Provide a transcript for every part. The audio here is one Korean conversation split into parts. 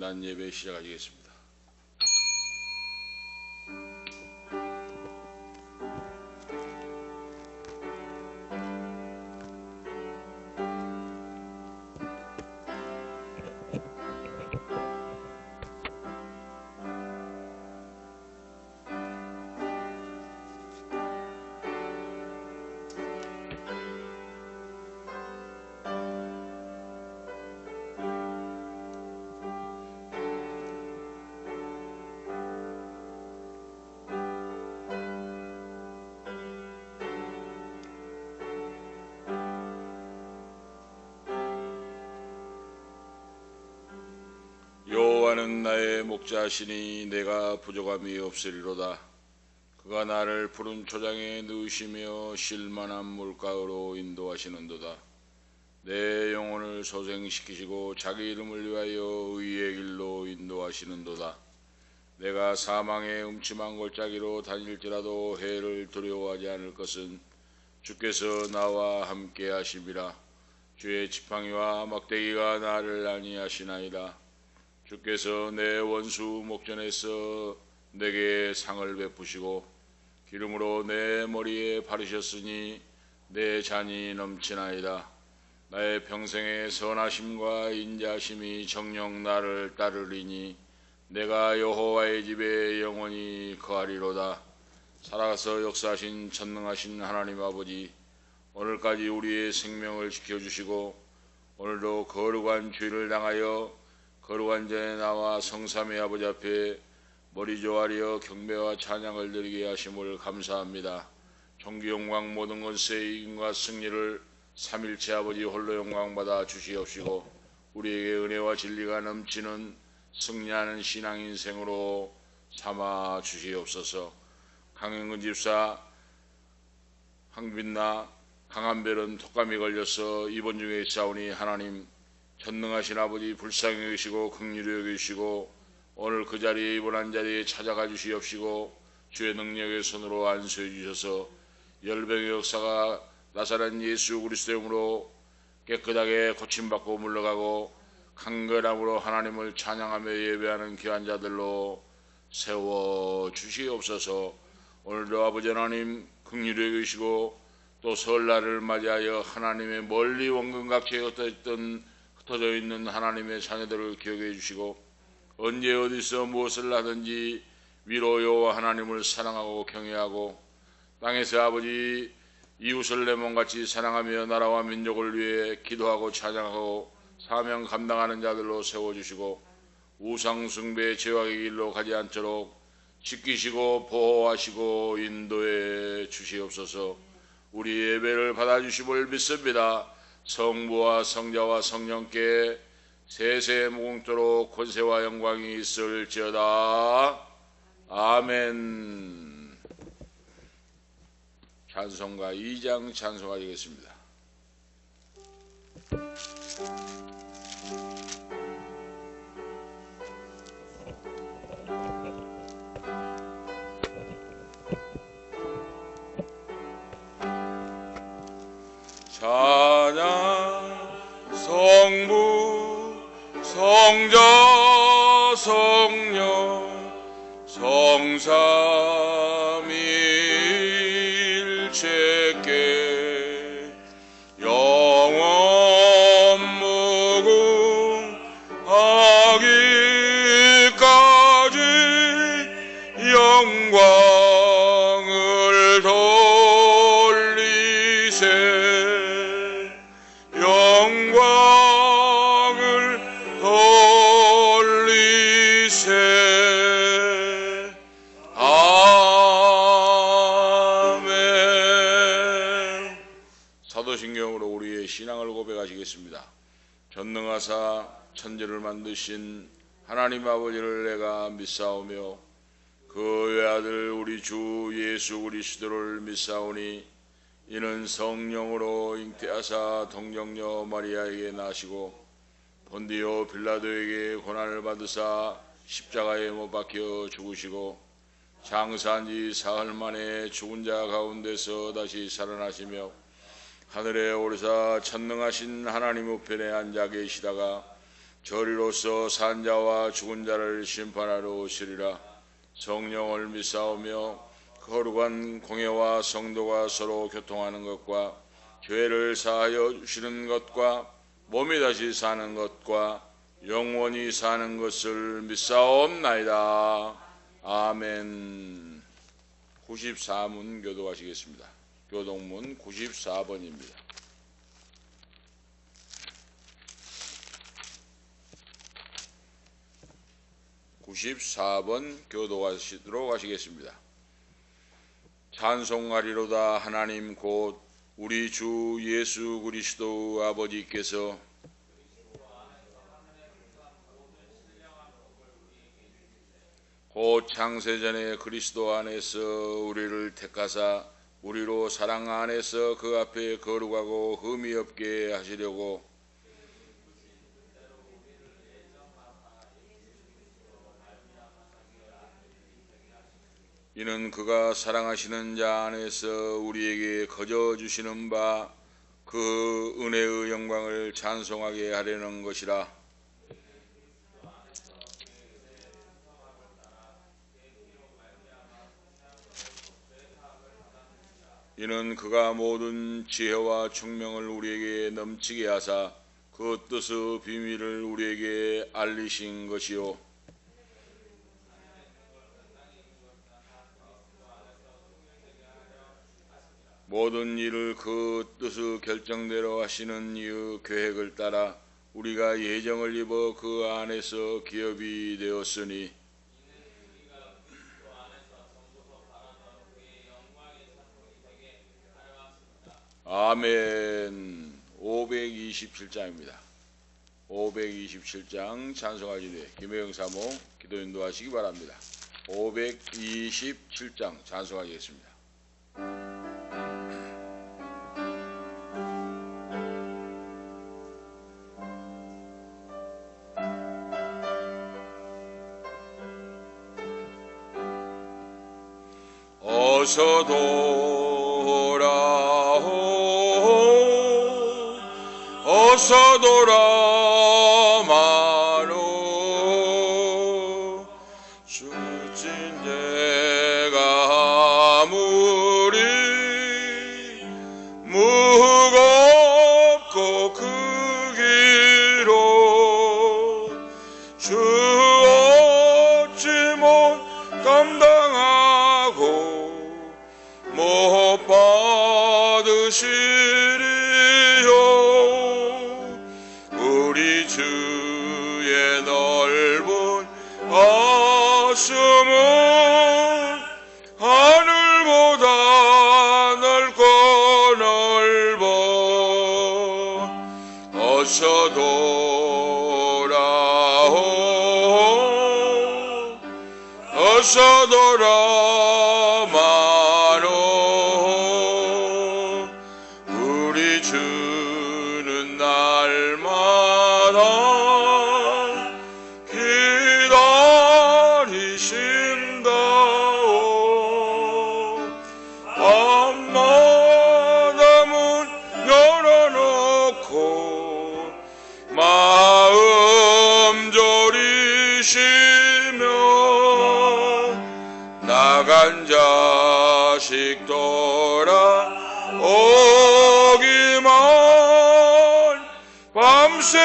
성탄 예배 시작하겠습니다. 여호와는 나의 목자시니 내가 부족함이 없으리로다. 그가 나를 푸른 초장에 누우시며 쉴만한 물가로 인도하시는도다. 내 영혼을 소생시키시고 자기 이름을 위하여 의의 길로 인도하시는도다. 내가 사망의 음침한 골짜기로 다닐지라도 해를 두려워하지 않을 것은 주께서 나와 함께 하심이라. 주의 지팡이와 막대기가 나를 안위하시나이다. 주께서 내 원수 목전에서 내게 상을 베푸시고 기름으로 내 머리에 바르셨으니 내 잔이 넘치나이다. 나의 평생의 선하심과 인자심이 정녕 나를 따르리니 내가 여호와의 집에 영원히 거하리로다. 살아서 역사하신 전능하신 하나님 아버지, 오늘까지 우리의 생명을 지켜주시고 오늘도 거룩한 주일을 당하여 거룩한 전에 나와 성삼위 아버지 앞에 머리 조아리어 경배와 찬양을 드리게 하심을 감사합니다. 존귀 영광 모든 것의 이김과 승리를 삼일체 아버지 홀로 영광받아 주시옵시고 우리에게 은혜와 진리가 넘치는 승리하는 신앙 인생으로 삼아 주시옵소서. 강영근 집사, 황빈나, 강한별은 독감이 걸려서 입원 중에 있사오니 하나님 전능하신 아버지 불쌍히 여기시고 긍휼히 여기시고 오늘 그 자리에 입원한 자리에 찾아가 주시옵시고 주의 능력의 손으로 안수해 주셔서 열병의 역사가 나사렛 예수 그리스도의 이름으로 깨끗하게 고침받고 물러가고 강건함으로 하나님을 찬양하며 예배하는 귀한 자들로 세워 주시옵소서. 오늘도 아버지 하나님 긍휼히 여기시고 또 설날을 맞이하여 하나님의 멀리 원근각지에 흩어져 있는 하나님의 자녀들을 기억해 주시고 언제 어디서 무엇을 하든지 위로 여호와 하나님을 사랑하고 경외하고 땅에서 아버지 이웃을 내 몸같이 사랑하며 나라와 민족을 위해 기도하고 찬양하고 사명 감당하는 자들로 세워주시고 우상 숭배의 죄악의 길로 가지 않도록 지키시고 보호하시고 인도해 주시옵소서. 우리 예배를 받아주심을 믿습니다. 성부와 성자와 성령께 세세 무궁토록 권세와 영광이 있을지어다. 아멘. 찬송가 2장 찬송하겠습니다. 찬양 성부 성자 성령 성삼일체께 영원 무궁하기까지 영광을 돌리세. 사도신경으로 우리의 신앙을 고백하시겠습니다. 전능하사 천지를 만드신 하나님 아버지를 내가 믿사오며 그 외아들 우리 주 예수 그리스도를 믿사오니 이는 성령으로 잉태하사 동정녀 마리아에게 나시고 본디오 빌라도에게 고난을 받으사 십자가에 못 박혀 죽으시고 장사한 지 사흘 만에 죽은 자 가운데서 다시 살아나시며 하늘에 오르사 전능하신 하나님 우편에 앉아 계시다가 저리로서 산 자와 죽은 자를 심판하러 오시리라. 성령을 믿사오며 거룩한 공예와 성도가 서로 교통하는 것과 죄를 사하여 주시는 것과 몸이 다시 사는 것과 영원히 사는 것을 믿사옵나이다. 아멘. 94문 교도하시겠습니다. 교동문 94번입니다. (94번) 교도하시도록 하시겠습니다. 찬송하리로다. 하나님 곧 우리 주 예수 그리스도 아버지께서 곧 창세전에 그리스도 안에서 우리를 택하사 우리로 사랑 안에서 그 앞에 거룩하고 흠이 없게 하시려고 이는 그가 사랑하시는 자 안에서 우리에게 거저 주시는 바 그 은혜의 영광을 찬송하게 하려는 것이라. 이는 그가 모든 지혜와 총명을 우리에게 넘치게 하사 그 뜻의 비밀을 우리에게 알리신 것이요 모든 일을 그 뜻의 결정대로 하시는 이의 계획을 따라 우리가 예정을 입어 그 안에서 기업이 되었으니 아멘. 527장입니다. 527장 찬송하시되 김혜영 사모 기도 인도하시기 바랍니다. 527장 찬송하겠습니다. 어서 돌아오 어서 돌아마로 주진 내가 아무리 무겁고 그 길로 주 어찌 못 감당하고 못 받으시리요. 우리 주의 넓은 가슴은 하늘보다 넓고 넓어. 어서 돌아오 어서 돌아마로. 우리 주는 날마다 기다리신다오. 밤마다 문 열어놓고 마음 졸이시며 나간 자식 돌아오기만 밤새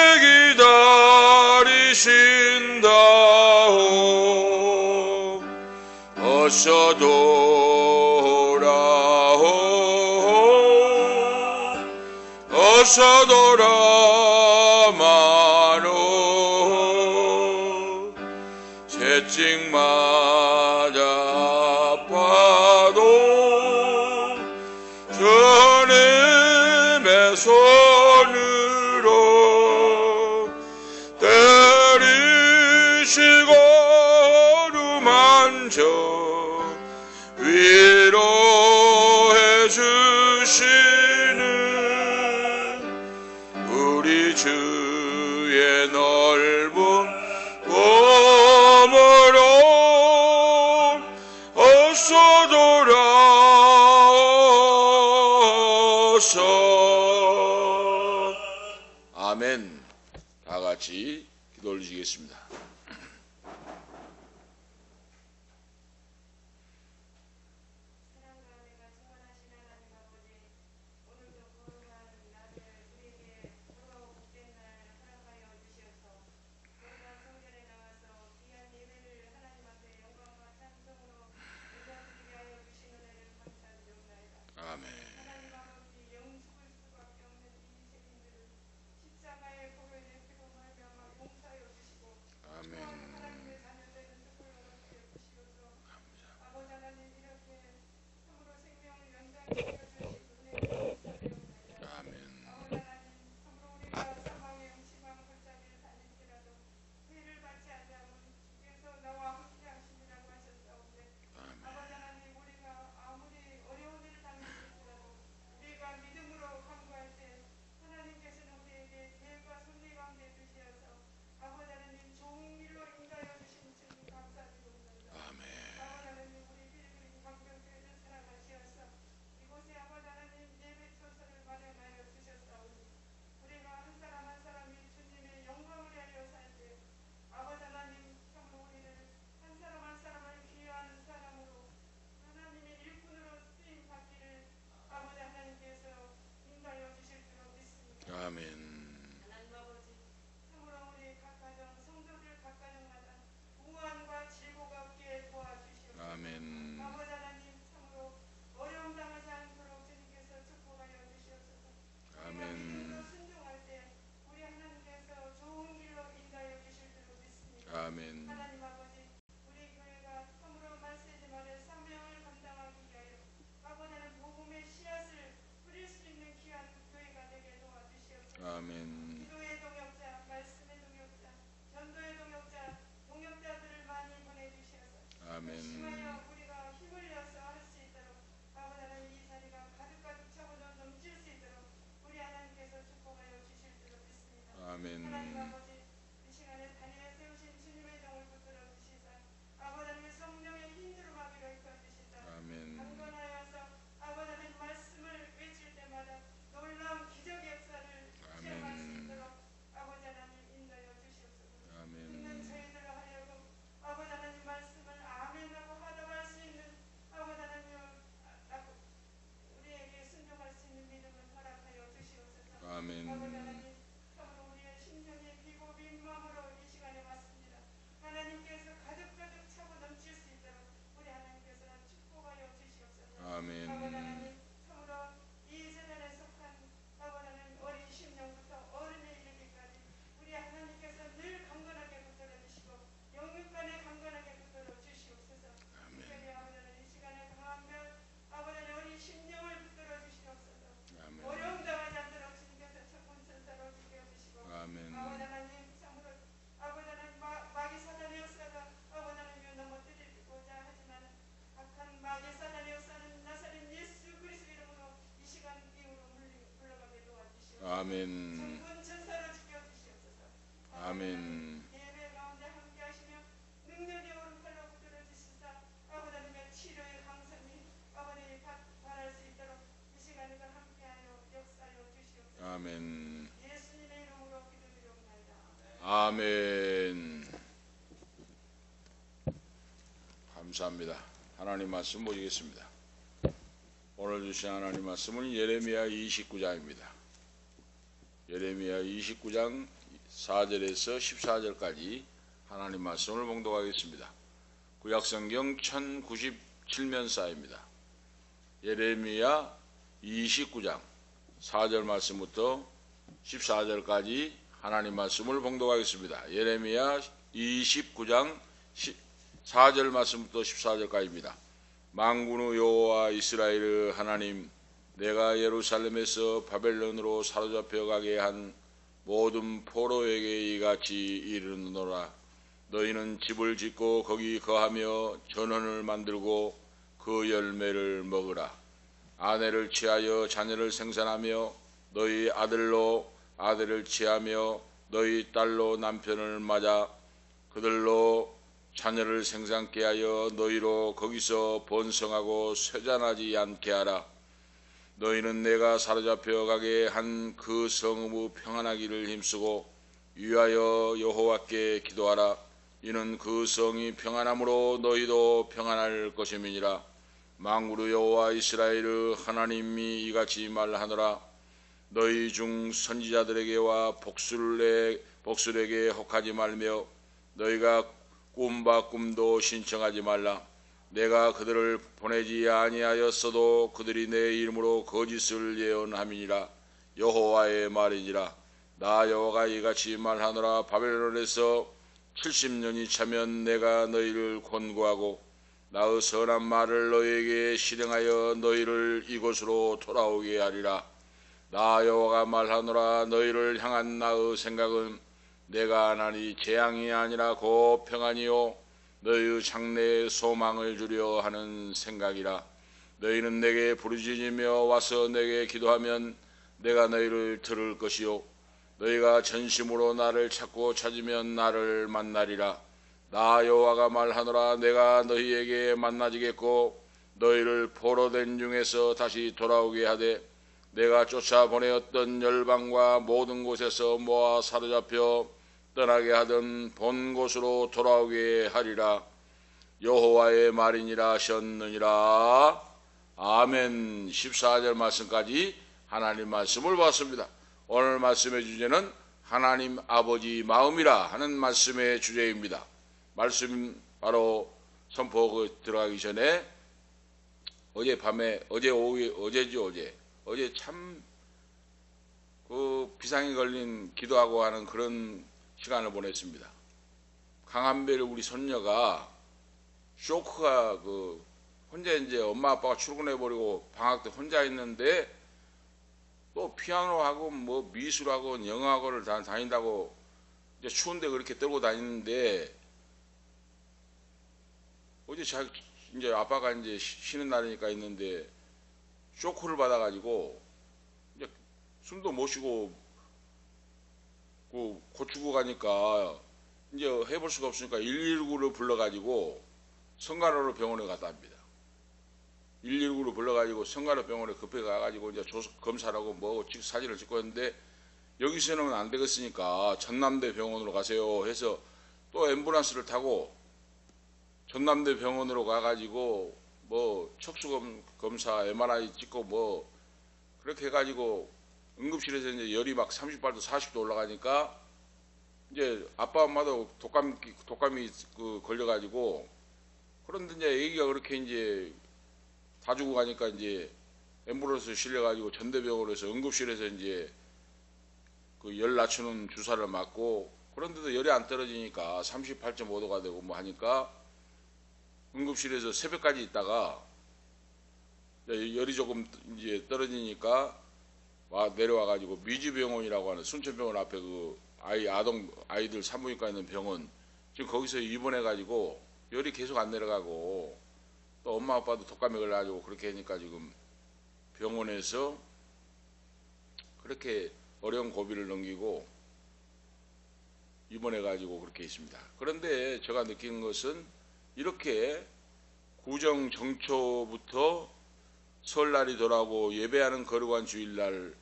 기다리신다오. 어서 돌아오 어서 돌아마로. 채찍 맞아 아파도 주님의 손으로 때리시고 어루만져 위로해 주시는 우리 주의 넓은 몸으로 어서 돌아오소. 아멘. 다 같이 기도 올리시겠습니다. 아멘. 하나님 아버지, 우리 교회가 참으로 말세지만의 사명을 감당하기 위하여 아버지는 복음의 씨앗을 뿌릴 수 있는 귀한 교회가 되게 도와주시옵소서. 아멘. 기도의 동역자, 말씀의 동역자, 전도의 동역자, 동역자들을 많이 보내주시옵소서. 아멘. 심하여 우리가 힘을 내어서 할 수 있도록 아버지는 이 자리가 가득가득 차고 넘칠 수 있도록 우리 하나님께서 축복하여 주실 줄 믿습니다. 아멘. 하나님 아버지, 이 시간에 다니엘 세우신 주님의 종을 붙들어 주시사 아버지의 성령의 힘으로 마비로 이끌어 주시사 아멘. 강건하여서 아버지의 말씀을 외칠 때마다 놀라운 기적의 역사를 체험할 수 있도록 아버지 하나님 인도하여 주시옵소서. 듣는 저희들을 하여금 아버지 하나님 말씀을 아멘하고 화답할 수 있는 아버지 하나님 우리에게 순종할 수 있는 믿음을 허락하여 주시옵소서. 아멘. 아버지 하나님, 참으로 우리의 심령이 비고 빈 마음으로 이 시간에 왔습니다. 하나님께서 가득가득 차고 넘칠 수 있도록 우리 하나님께서 축복하여 주시옵소서. 아멘. 아버지 하나님, 참으로 이 세상에 속한 아버지 하나님 어린 심령부터 어른에 이르기까지 우리 하나님께서 늘 강건하게 붙들어 주시고 영육간에 강건하게 붙들어 주시옵소서. 특별히 아버지 하나님, 이 시간에 강한 별 아버지 하나님 어린 심령을 붙들어 주시옵소서. 어려움 당하지 않도록 주님께서 천군천사로 지켜주시고 아멘. 아버지 하나님, 참으로 아버지 하나님 마귀 사단의 역사가 아버지 하나님 넘어뜨리고자 하지만 악한 마귀 사단의 역사는 나사렛 예수 그리스도 이름으로 이 시간 이후로 물러가게 도와주시옵소서. 아멘. 천군천사로 지켜주시옵소서. 아멘. 예배 가운데 함께 하시며 능력의 오른팔로 붙들어 주시사 아버지 하나님의 치료의 강선이 아버지 바랄 수 있도록 이 시간에도 함께하여 역사하여 주시옵소서. 아멘. 예수님의 이름으로 기도드리옵나이다. 아멘. 감사합니다. 하나님 말씀 보시겠습니다. 오늘 주신 하나님 말씀은 예레미야 29장입니다. 예레미야 29장 4절에서 14절까지 하나님 말씀을 봉독하겠습니다. 구약성경 1097면사입니다. 예레미야 29장 4절 말씀부터 14절까지 하나님 말씀을 봉독하겠습니다. 예레미야 29장 4절 말씀부터 14절까지입니다. 만군의 여호와 이스라엘의 하나님, 내가 예루살렘에서 바벨론으로 사로잡혀 가게 한 모든 포로에게 이같이 이르노라. 너희는 집을 짓고 거기 거하며 전원을 만들고 그 열매를 먹으라. 아내를 취하여 자녀를 생산하며 너희 아들로 아들을 취하며 너희 딸로 남편을 맞아 그들로 자녀를 생산케 하여 너희로 거기서 번성하고 쇠잔하지 않게 하라. 너희는 내가 사로잡혀 가게 한 그 성읍의 평안하기를 힘쓰고 위하여 여호와께 기도하라. 이는 그 성이 평안함으로 너희도 평안할 것임이니라. 만군의 여호와 이스라엘의 하나님이 이같이 말하노라. 너희 중 선지자들에게와 복술에게 혹하지 말며 너희가 꿈바 꿈도 신청하지 말라. 내가 그들을 보내지 아니하였어도 그들이 내 이름으로 거짓을 예언함이니라. 여호와의 말이니라. 나 여호와가 이같이 말하노라. 바벨론에서 70년이 차면 내가 너희를 권고하고 나의 선한 말을 너희에게 실행하여 너희를 이곳으로 돌아오게 하리라. 나 여호와가 말하노라. 너희를 향한 나의 생각은 내가 하나니 재앙이 아니라 곧 평안이요 너희의 장래에 소망을 주려 하는 생각이라. 너희는 내게 부르짖으며 와서 내게 기도하면 내가 너희를 들을 것이요 너희가 전심으로 나를 찾고 찾으면 나를 만나리라. 나 여호와가 말하노라. 내가 너희에게 만나지겠고 너희를 포로된 중에서 다시 돌아오게 하되 내가 쫓아보내었던 열방과 모든 곳에서 모아 사로잡혀 떠나게 하던 본 곳으로 돌아오게 하리라. 여호와의 말이니라 하셨느니라. 아멘. 14절 말씀까지 하나님 말씀을 봤습니다. 오늘 말씀의 주제는 하나님 아버지 마음이라 하는 말씀의 주제입니다. 말씀 바로 선포 들어가기 전에 어젯밤에 어제 참 그 비상이 걸린 기도하고 하는 그런 시간을 보냈습니다. 강한별 우리 손녀가 쇼크가 혼자 이제 엄마 아빠가 출근해 버리고 방학 때 혼자 있는데 또 피아노하고 뭐 미술하고 영어학원을 다닌다고 이제 추운데 그렇게 떨고 다니는데 어제 이제 아빠가 이제 쉬는 날이니까 있는데 쇼크를 받아가지고 이제 숨도 못 쉬고 고추고 가니까 이제 해볼 수가 없으니까 119를 불러가지고 성가로로 병원에 갔다 합니다. 119를 불러가지고 성가로 병원에 급하게 가가지고 이제 검사라고 뭐 사진을 찍고 했는데 여기서는 안 되겠으니까 전남대 병원으로 가세요 해서 또 앰뷸런스를 타고 전남대 병원으로 가가지고 뭐 척수 검사 MRI 찍고 뭐 그렇게 해가지고 응급실에서 이제 열이 막 38도 40도 올라가니까 이제 아빠 엄마도 독감이 걸려가지고 그런데 이제 애기가 그렇게 이제 다 주고 가니까 이제 앰뷸런스 실려가지고 전대병원에서 응급실에서 이제 그 열 낮추는 주사를 맞고 그런데도 열이 안 떨어지니까 38.5도가 되고 뭐 하니까 응급실에서 새벽까지 있다가 열이 조금 이제 떨어지니까 내려와가지고 미주병원이라고 하는 순천병원 앞에 그 아이들 산부인과 있는 병원 지금 거기서 입원해가지고 열이 계속 안 내려가고 또 엄마 아빠도 독감에 걸려가지고 그렇게 하니까 지금 병원에서 그렇게 어려운 고비를 넘기고 입원해가지고 그렇게 있습니다. 그런데 제가 느낀 것은 이렇게 구정 정초부터 설날이 돌아오고 예배하는 거룩한 주일날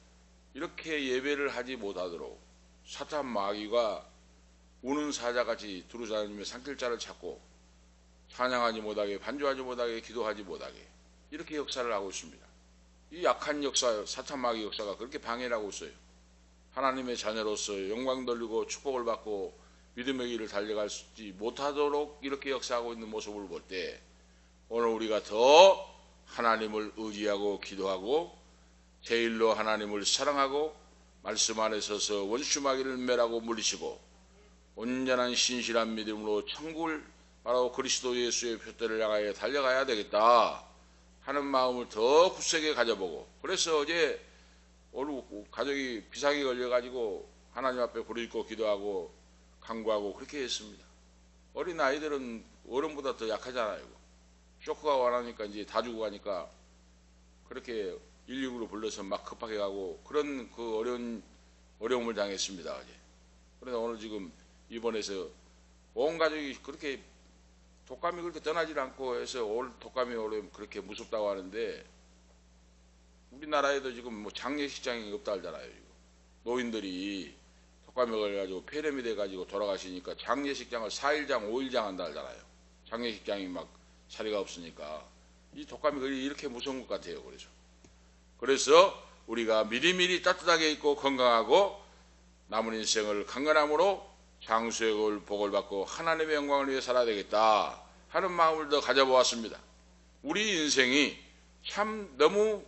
이렇게 예배를 하지 못하도록 사탄 마귀가 우는 사자같이 두루다니며 산길자를 찾고 찬양하지 못하게 반주하지 못하게 기도하지 못하게 이렇게 역사를 하고 있습니다. 이 약한 역사 사탄 마귀 역사가 그렇게 방해를 하고 있어요. 하나님의 자녀로서 영광 돌리고 축복을 받고 믿음의 길을 달려가지 못하도록 이렇게 역사하고 있는 모습을 볼 때 오늘 우리가 더 하나님을 의지하고 기도하고 제일로 하나님을 사랑하고 말씀 안에 서서 원수 마귀를 멸하고 물리치고 온전한 신실한 믿음으로 천국을 바로 그리스도 예수의 표대를 향하여 달려가야 되겠다 하는 마음을 더 굳세게 가져보고 그래서 어제 오늘 가족이 비상이 걸려가지고 하나님 앞에 부르짖고 기도하고 간구하고 그렇게 했습니다. 어린 아이들은 어른보다 더 약하잖아요. 쇼크가 와나니까 이제 다 주고 가니까 그렇게 119로 불러서 막 급하게 가고 그런 그 어려움을 당했습니다. 어제. 그래서 오늘 지금 입원해서 온 가족이 그렇게 독감이 그렇게 떠나질 않고 해서 독감이 오면 그렇게 무섭다고 하는데 우리나라에도 지금 뭐 장례식장이 없다 하잖아요. 노인들이 독감에 걸려가지고 폐렴이 돼가지고 돌아가시니까 장례식장을 4일장 5일장 한다 하잖아요. 장례식장이 막 자리가 없으니까 이 독감이 이렇게 무서운 것 같아요. 그래서 우리가 미리미리 따뜻하게 있고 건강하고 남은 인생을 강건함으로 장수의 복을 받고 하나님의 영광을 위해 살아야 되겠다 하는 마음을 더 가져보았습니다. 우리 인생이 참 너무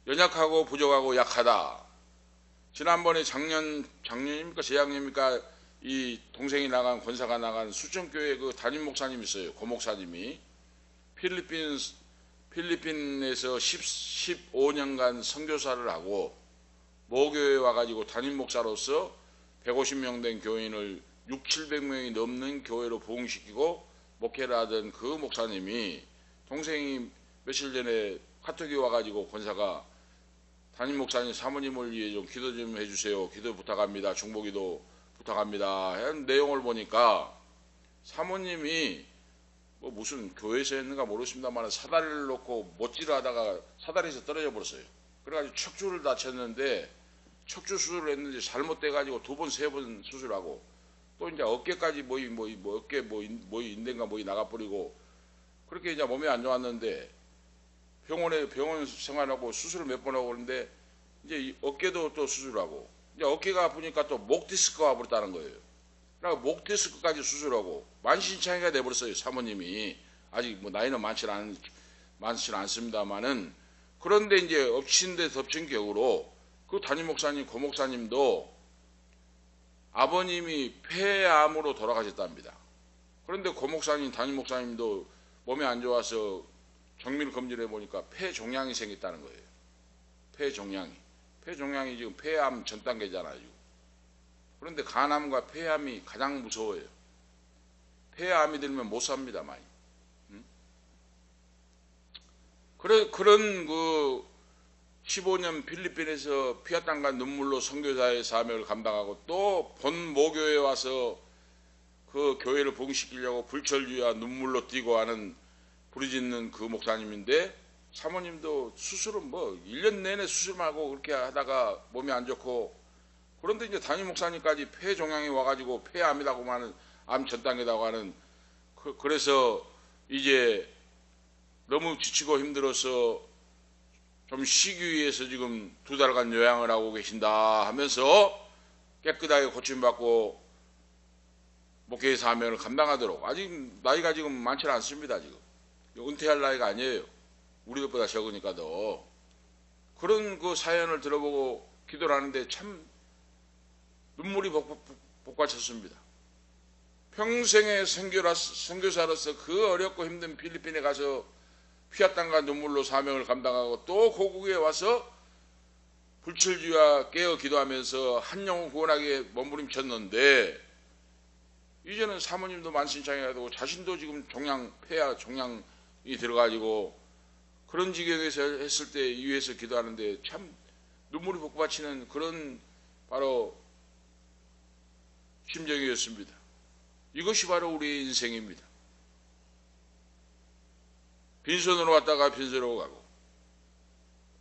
연약하고 부족하고 약하다. 지난번에 작년입니까 재작년입니까 이 동생이 나간 권사가 나간 수천교회 그 담임 목사님 있어요. 고 목사님이 필리핀에서 15년간 선교사를 하고 모교에 와가지고 담임 목사로서 150명 된 교인을 600~700명이 넘는 교회로 부흥시키고 목회를 하던 그 목사님이 동생이 며칠 전에 카톡이 와가지고 권사가 담임 목사님 사모님을 위해 좀 기도 좀 해주세요. 기도 부탁합니다. 중보기도 부탁합니다. 하는 내용을 보니까 사모님이 뭐 무슨 교회에서 했는가 모르겠습니다만 사다리를 놓고 못질을 하다가 사다리에서 떨어져 버렸어요. 그래가지고 척추를 다쳤는데 척추 수술을 했는데 잘못돼가지고 2번, 3번 수술하고 또 이제 어깨까지 어깨 인대인가 나가버리고 그렇게 이제 몸이 안 좋았는데 병원 생활하고 수술을 몇 번 하고 그러는데 이제 이 어깨도 또 수술하고 이제 어깨가 아프니까 또 목 디스크가 와버렸다는 거예요. 그러니까 목 디스크까지 수술하고 만신창이가 돼버렸어요. 사모님이 아직 뭐 나이는 많지 않습니다만은 그런데 이제 엎친 데 덮친 격으로 그 담임 목사님, 고 목사님도 아버님이 폐암으로 돌아가셨답니다. 그런데 고 목사님, 담임 목사님도 몸이 안 좋아서 정밀 검진해 보니까 폐종양이 생겼다는 거예요. 폐종양이 지금 폐암 전 단계잖아요. 그런데 간암과 폐암이 가장 무서워요. 폐암이 들면 못 삽니다, 많이. 그런 그 15년 필리핀에서 피와 땀과 눈물로 선교사의 사명을 감당하고 또 본 모교에 와서 그 교회를 부흥시키려고 불철주야 눈물로 뛰고 하는 부르짖는 그 목사님인데 사모님도 수술은 뭐 1년 내내 수술만 하고 그렇게 하다가 몸이 안 좋고 그런데 이제 담임 목사님까지 폐종양이 와가지고 폐암이라고 하는 암 전 단계라고 하는 그래서 이제 너무 지치고 힘들어서 좀 쉬기 위해서 지금 2달간 요양을 하고 계신다 하면서 깨끗하게 고침받고 목회의 사명을 감당하도록 아직 나이가 지금 많지 않습니다. 지금 은퇴할 나이가 아니에요. 우리들보다 적으니까 더 그런 그 사연을 들어보고 기도를 하는데 참 눈물이 복받쳤습니다. 평생의 선교사로서 그 어렵고 힘든 필리핀에 가서 피와 땀과 눈물로 사명을 감당하고 또 고국에 와서 불철주야 깨어 기도하면서 한 영혼 구원하기에 몸부림쳤는데 이제는 사모님도 만신창이라도 자신도 지금 종양이 들어가지고 그런 지경에서 했을 때 위에서 기도하는데 참 눈물이 복받치는 그런 바로 심정이었습니다. 이것이 바로 우리의 인생입니다. 빈손으로 왔다가 빈손으로 가고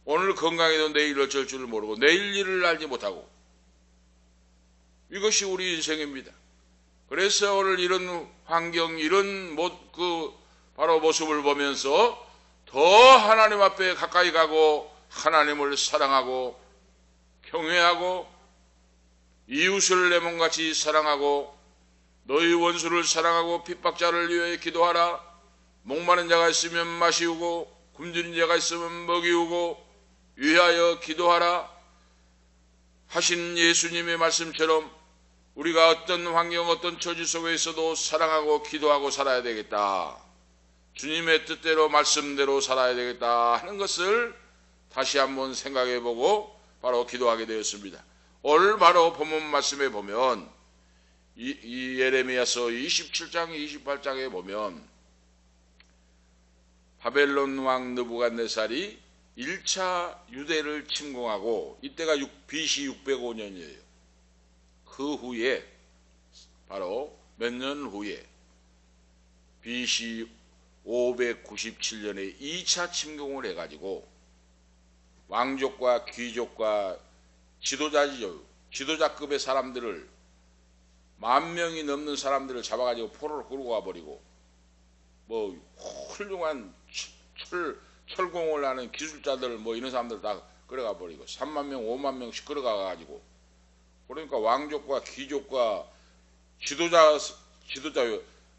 오늘 건강해도 내일 어쩔 줄을 모르고 내일 일을 알지 못하고 이것이 우리 인생입니다. 그래서 오늘 이런 환경 이런 바로 모습을 보면서 더 하나님 앞에 가까이 가고 하나님을 사랑하고 경외하고 이웃을 내 몸같이 사랑하고 너희 원수를 사랑하고 핍박자를 위해 기도하라. 목마른 자가 있으면 마시우고 굶주린 자가 있으면 먹이우고 위하여 기도하라 하신 예수님의 말씀처럼 우리가 어떤 환경 어떤 처지 속에 있어도 사랑하고 기도하고 살아야 되겠다. 주님의 뜻대로 말씀대로 살아야 되겠다 하는 것을 다시 한번 생각해보고 바로 기도하게 되었습니다. 오늘 바로 본문 말씀에 보면 이 예레미야서 27장 28장에 보면 바벨론 왕 느부갓네살이 1차 유대를 침공하고 이때가 BC 605년이에요. 그 후에 바로 몇 년 후에 BC 597년에 2차 침공을 해가지고 왕족과 귀족과 지도자죠. 지도자급의 사람들을 10,000명이 넘는 사람들을 잡아가지고 포로로 끌고 가버리고 뭐 훌륭한 철공을 하는 기술자들 뭐 이런 사람들 다 끌어가 버리고 30,000명 50,000명씩 끌어가가지고 그러니까 왕족과 귀족과 지도자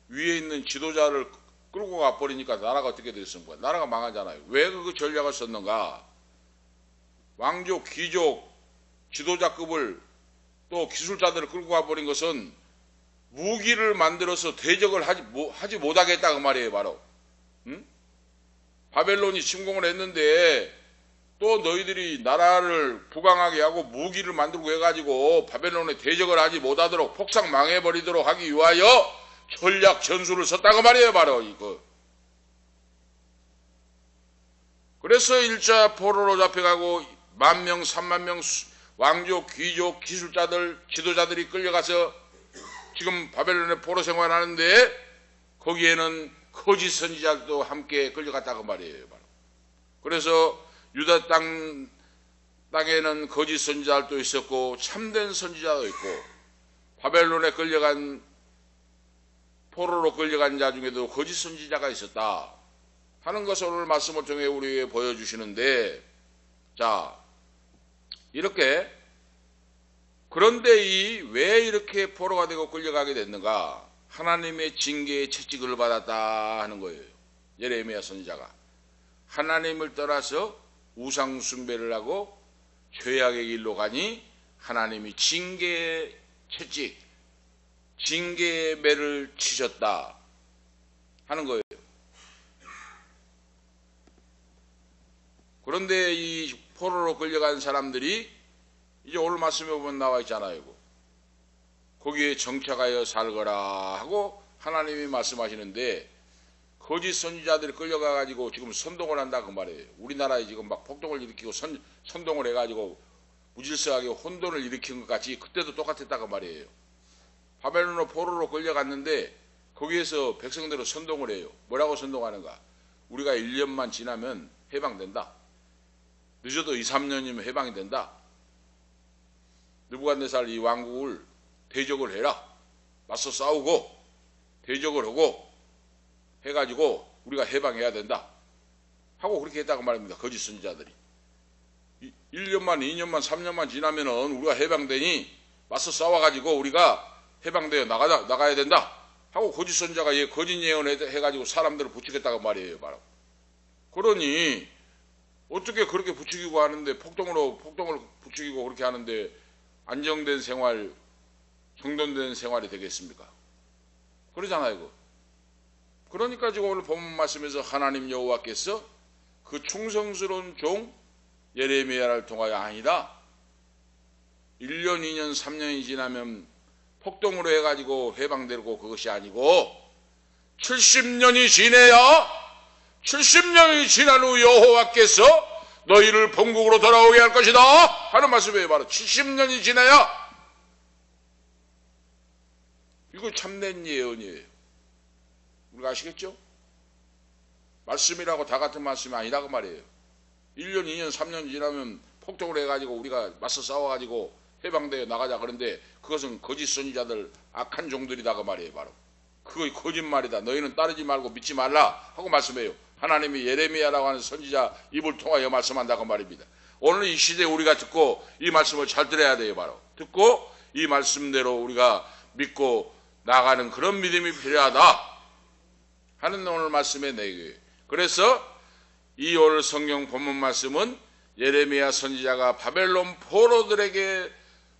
위에 있는 지도자를 끌고 가 버리니까 나라가 어떻게 됐습니까? 나라가 망하잖아요. 왜 그 전략을 썼는가? 왕족, 귀족, 지도자급을 또 기술자들을 끌고 가버린 것은 무기를 만들어서 대적을 하지 못하겠다 그 말이에요. 바로 바벨론이 침공을 했는데 또 너희들이 나라를 부강하게 하고 무기를 만들고 해가지고 바벨론에 대적을 하지 못하도록 폭삭 망해버리도록 하기 위하여 전략 전술을 썼다고 말이에요. 바로 이거. 그래서 1차 포로로 잡혀가고 10,000명 30,000명 왕족 귀족 기술자들 지도자들이 끌려가서 지금 바벨론에 포로 생활하는데 거기에는 거짓 선지자도 함께 끌려갔다고 말이에요. 바로. 그래서 유다 땅에는 거짓 선지자도 있었고 참된 선지자도 있고 바벨론에 끌려간 포로로 끌려간 자 중에도 거짓 선지자가 있었다 하는 것을 오늘 말씀을 통해 우리에게 보여주시는데, 자 이렇게 그런데 왜 이렇게 포로가 되고 끌려가게 됐는가? 하나님의 징계의 채찍을 받았다 하는 거예요. 예레미야 선지자가 하나님을 떠나서 우상 숭배를 하고 죄악의 길로 가니 하나님이 징계의 채찍, 징계의 매를 치셨다 하는 거예요. 그런데 이 포로로 끌려간 사람들이 이제 오늘 말씀에 보면 나와 있잖아요. 거기에 정착하여 살거라 하고 하나님이 말씀하시는데 거짓 선지자들이 끌려가가지고 지금 선동을 한다 그 말이에요. 우리나라에 지금 막 폭동을 일으키고 선동을 해가지고 무질서하게 혼돈을 일으킨 것 같이 그때도 똑같았다 그 말이에요. 바벨론으로 포로로 끌려갔는데 거기에서 백성들은 선동을 해요. 뭐라고 선동하는가? 우리가 1년만 지나면 해방된다. 늦어도 2, 3년이면 해방이 된다. 느부갓네살 이 왕국을 대적을 해라. 맞서 싸우고 대적을 하고 해가지고 우리가 해방해야 된다 하고 그렇게 했다고 말합니다. 거짓 선지자들이 1년만 2년만 3년만 지나면은 우리가 해방되니 맞서 싸워가지고 우리가 해방되어 나가야 된다 하고 거짓 선지자가 거짓 예언을 해가지고 사람들을 부추겼다고 말이에요. 바로. 그러니 어떻게 그렇게 부추기고 하는데 폭동을 부추기고 그렇게 하는데 안정된 생활, 정돈된 생활이 되겠습니까? 그러잖아요. 이거. 그러니까 지금 오늘 본문 말씀에서 하나님 여호와께서 그 충성스러운 종 예레미야를 통하여 아니다. 1년, 2년, 3년이 지나면 폭동으로 해가지고 해방되고 그것이 아니고 70년이 지난 후 여호와께서 너희를 본국으로 돌아오게 할 것이다 하는 말씀이에요. 바로 70년이 지나야 이거 참된 예언이에요. 우리가 아시겠죠? 말씀이라고 다 같은 말씀이 아니라고 말이에요. 1년, 2년, 3년 지나면 폭동을 해가지고 우리가 맞서 싸워가지고 해방되어 나가자. 그런데 그것은 거짓 선지자들 악한 종들이다 그 말이에요. 바로 그거 거짓말이다. 너희는 따르지 말고 믿지 말라 하고 말씀해요. 하나님이 예레미야라고 하는 선지자 입을 통하여 말씀한다 그 말입니다. 오늘 이 시대에 우리가 듣고 이 말씀을 잘 들어야 돼요. 바로 듣고 이 말씀대로 우리가 믿고 나가는 그런 믿음이 필요하다 하는 오늘 말씀의 내용이에요. 그래서 이 오늘 성경 본문 말씀은 예레미야 선지자가 바벨론 포로들에게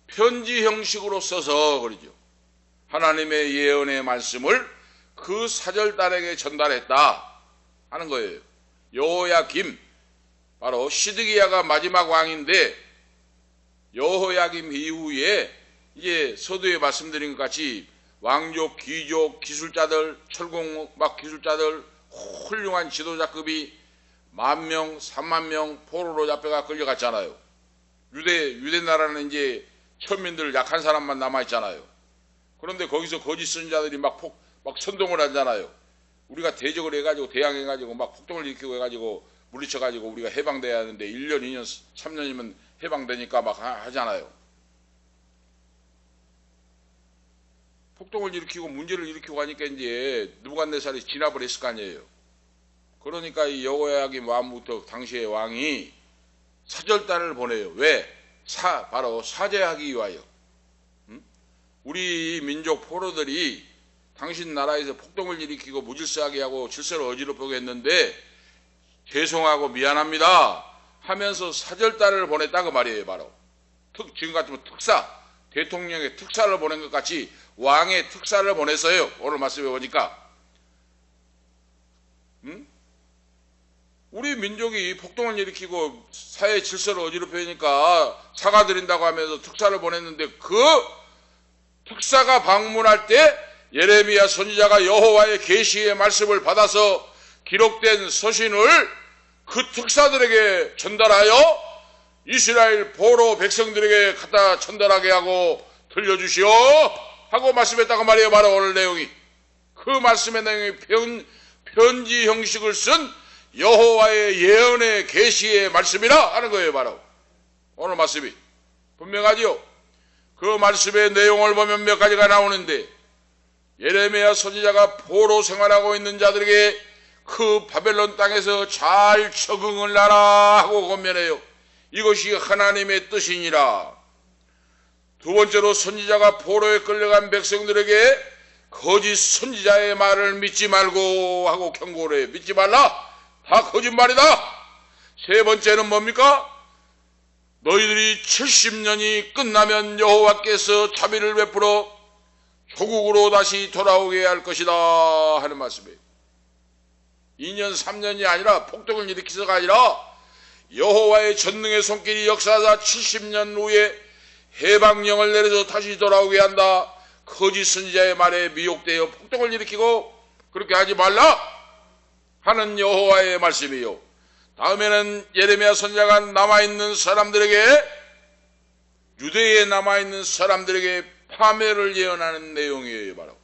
편지 형식으로 써서 그러죠. 하나님의 예언의 말씀을 그 사절단에게 전달했다 하는 거예요. 여호야김, 바로 시드기야가 마지막 왕인데 여호야김 이후에 이제 서두에 말씀드린 것 같이 왕족, 귀족, 기술자들, 철공막 기술자들, 훌륭한 지도자급이 10,000명, 30,000명 포로로 잡혀가 끌려갔잖아요. 유대 나라는 이제 천민들 약한 사람만 남아있잖아요. 그런데 거기서 거짓 선지자들이 막 선동을 하잖아요. 우리가 대적을 해가지고 대항해가지고 막 폭동을 일으키고 해가지고 물리쳐가지고 우리가 해방돼야 하는데 1년, 2년, 3년이면 해방되니까 막 하잖아요. 폭동을 일으키고 문제를 일으키고 하니까 이제 느부갓네살이 진압을 했을 거 아니에요. 그러니까 이 여호야김 왕부터 당시의 왕이 사절단을 보내요. 왜? 바로 사죄하기 위하여. 우리 민족 포로들이 당신 나라에서 폭동을 일으키고 무질서하게 하고 질서를 어지럽게 했는데 죄송하고 미안합니다 하면서 사절단을 보냈다 그 말이에요. 바로 지금 같으면 특사, 대통령의 특사를 보낸 것 같이 왕의 특사를 보냈어요. 오늘 말씀해 보니까 우리 민족이 폭동을 일으키고 사회 질서를 어지럽게 하니까 사과드린다고 하면서 특사를 보냈는데 그 특사가 방문할 때 예레미야 선지자가 여호와의 계시의 말씀을 받아서 기록된 서신을 그 특사들에게 전달하여 이스라엘 포로 백성들에게 갖다 전달하게 하고 들려주시오 하고 말씀했다고 말이에요. 바로 오늘 내용이 그 말씀의 내용이 편지 형식을 쓴 여호와의 예언의 계시의 말씀이라 하는 거예요. 바로 오늘 말씀이 분명하지요. 그 말씀의 내용을 보면 몇 가지가 나오는데 예레미야 선지자가 포로 생활하고 있는 자들에게 그 바벨론 땅에서 잘 적응을 하라 하고 권면해요. 이것이 하나님의 뜻이니라. 두 번째로 선지자가 포로에 끌려간 백성들에게 거짓 선지자의 말을 믿지 말고 하고 경고를 해요. 믿지 말라. 다 거짓말이다. 세 번째는 뭡니까? 너희들이 70년이 끝나면 여호와께서 자비를 베풀어 조국으로 다시 돌아오게 할 것이다 하는 말씀이에요. 2년 3년이 아니라 폭동을 일으키서가 아니라 여호와의 전능의 손길이 역사하사 70년 후에 해방령을 내려서 다시 돌아오게 한다. 거짓 선지자의 말에 미혹되어 폭동을 일으키고 그렇게 하지 말라 하는 여호와의 말씀이요. 다음에는 예레미야 선지자가 남아있는 사람들에게 유대에 남아있는 사람들에게 파멸을 예언하는 내용이에요. 바로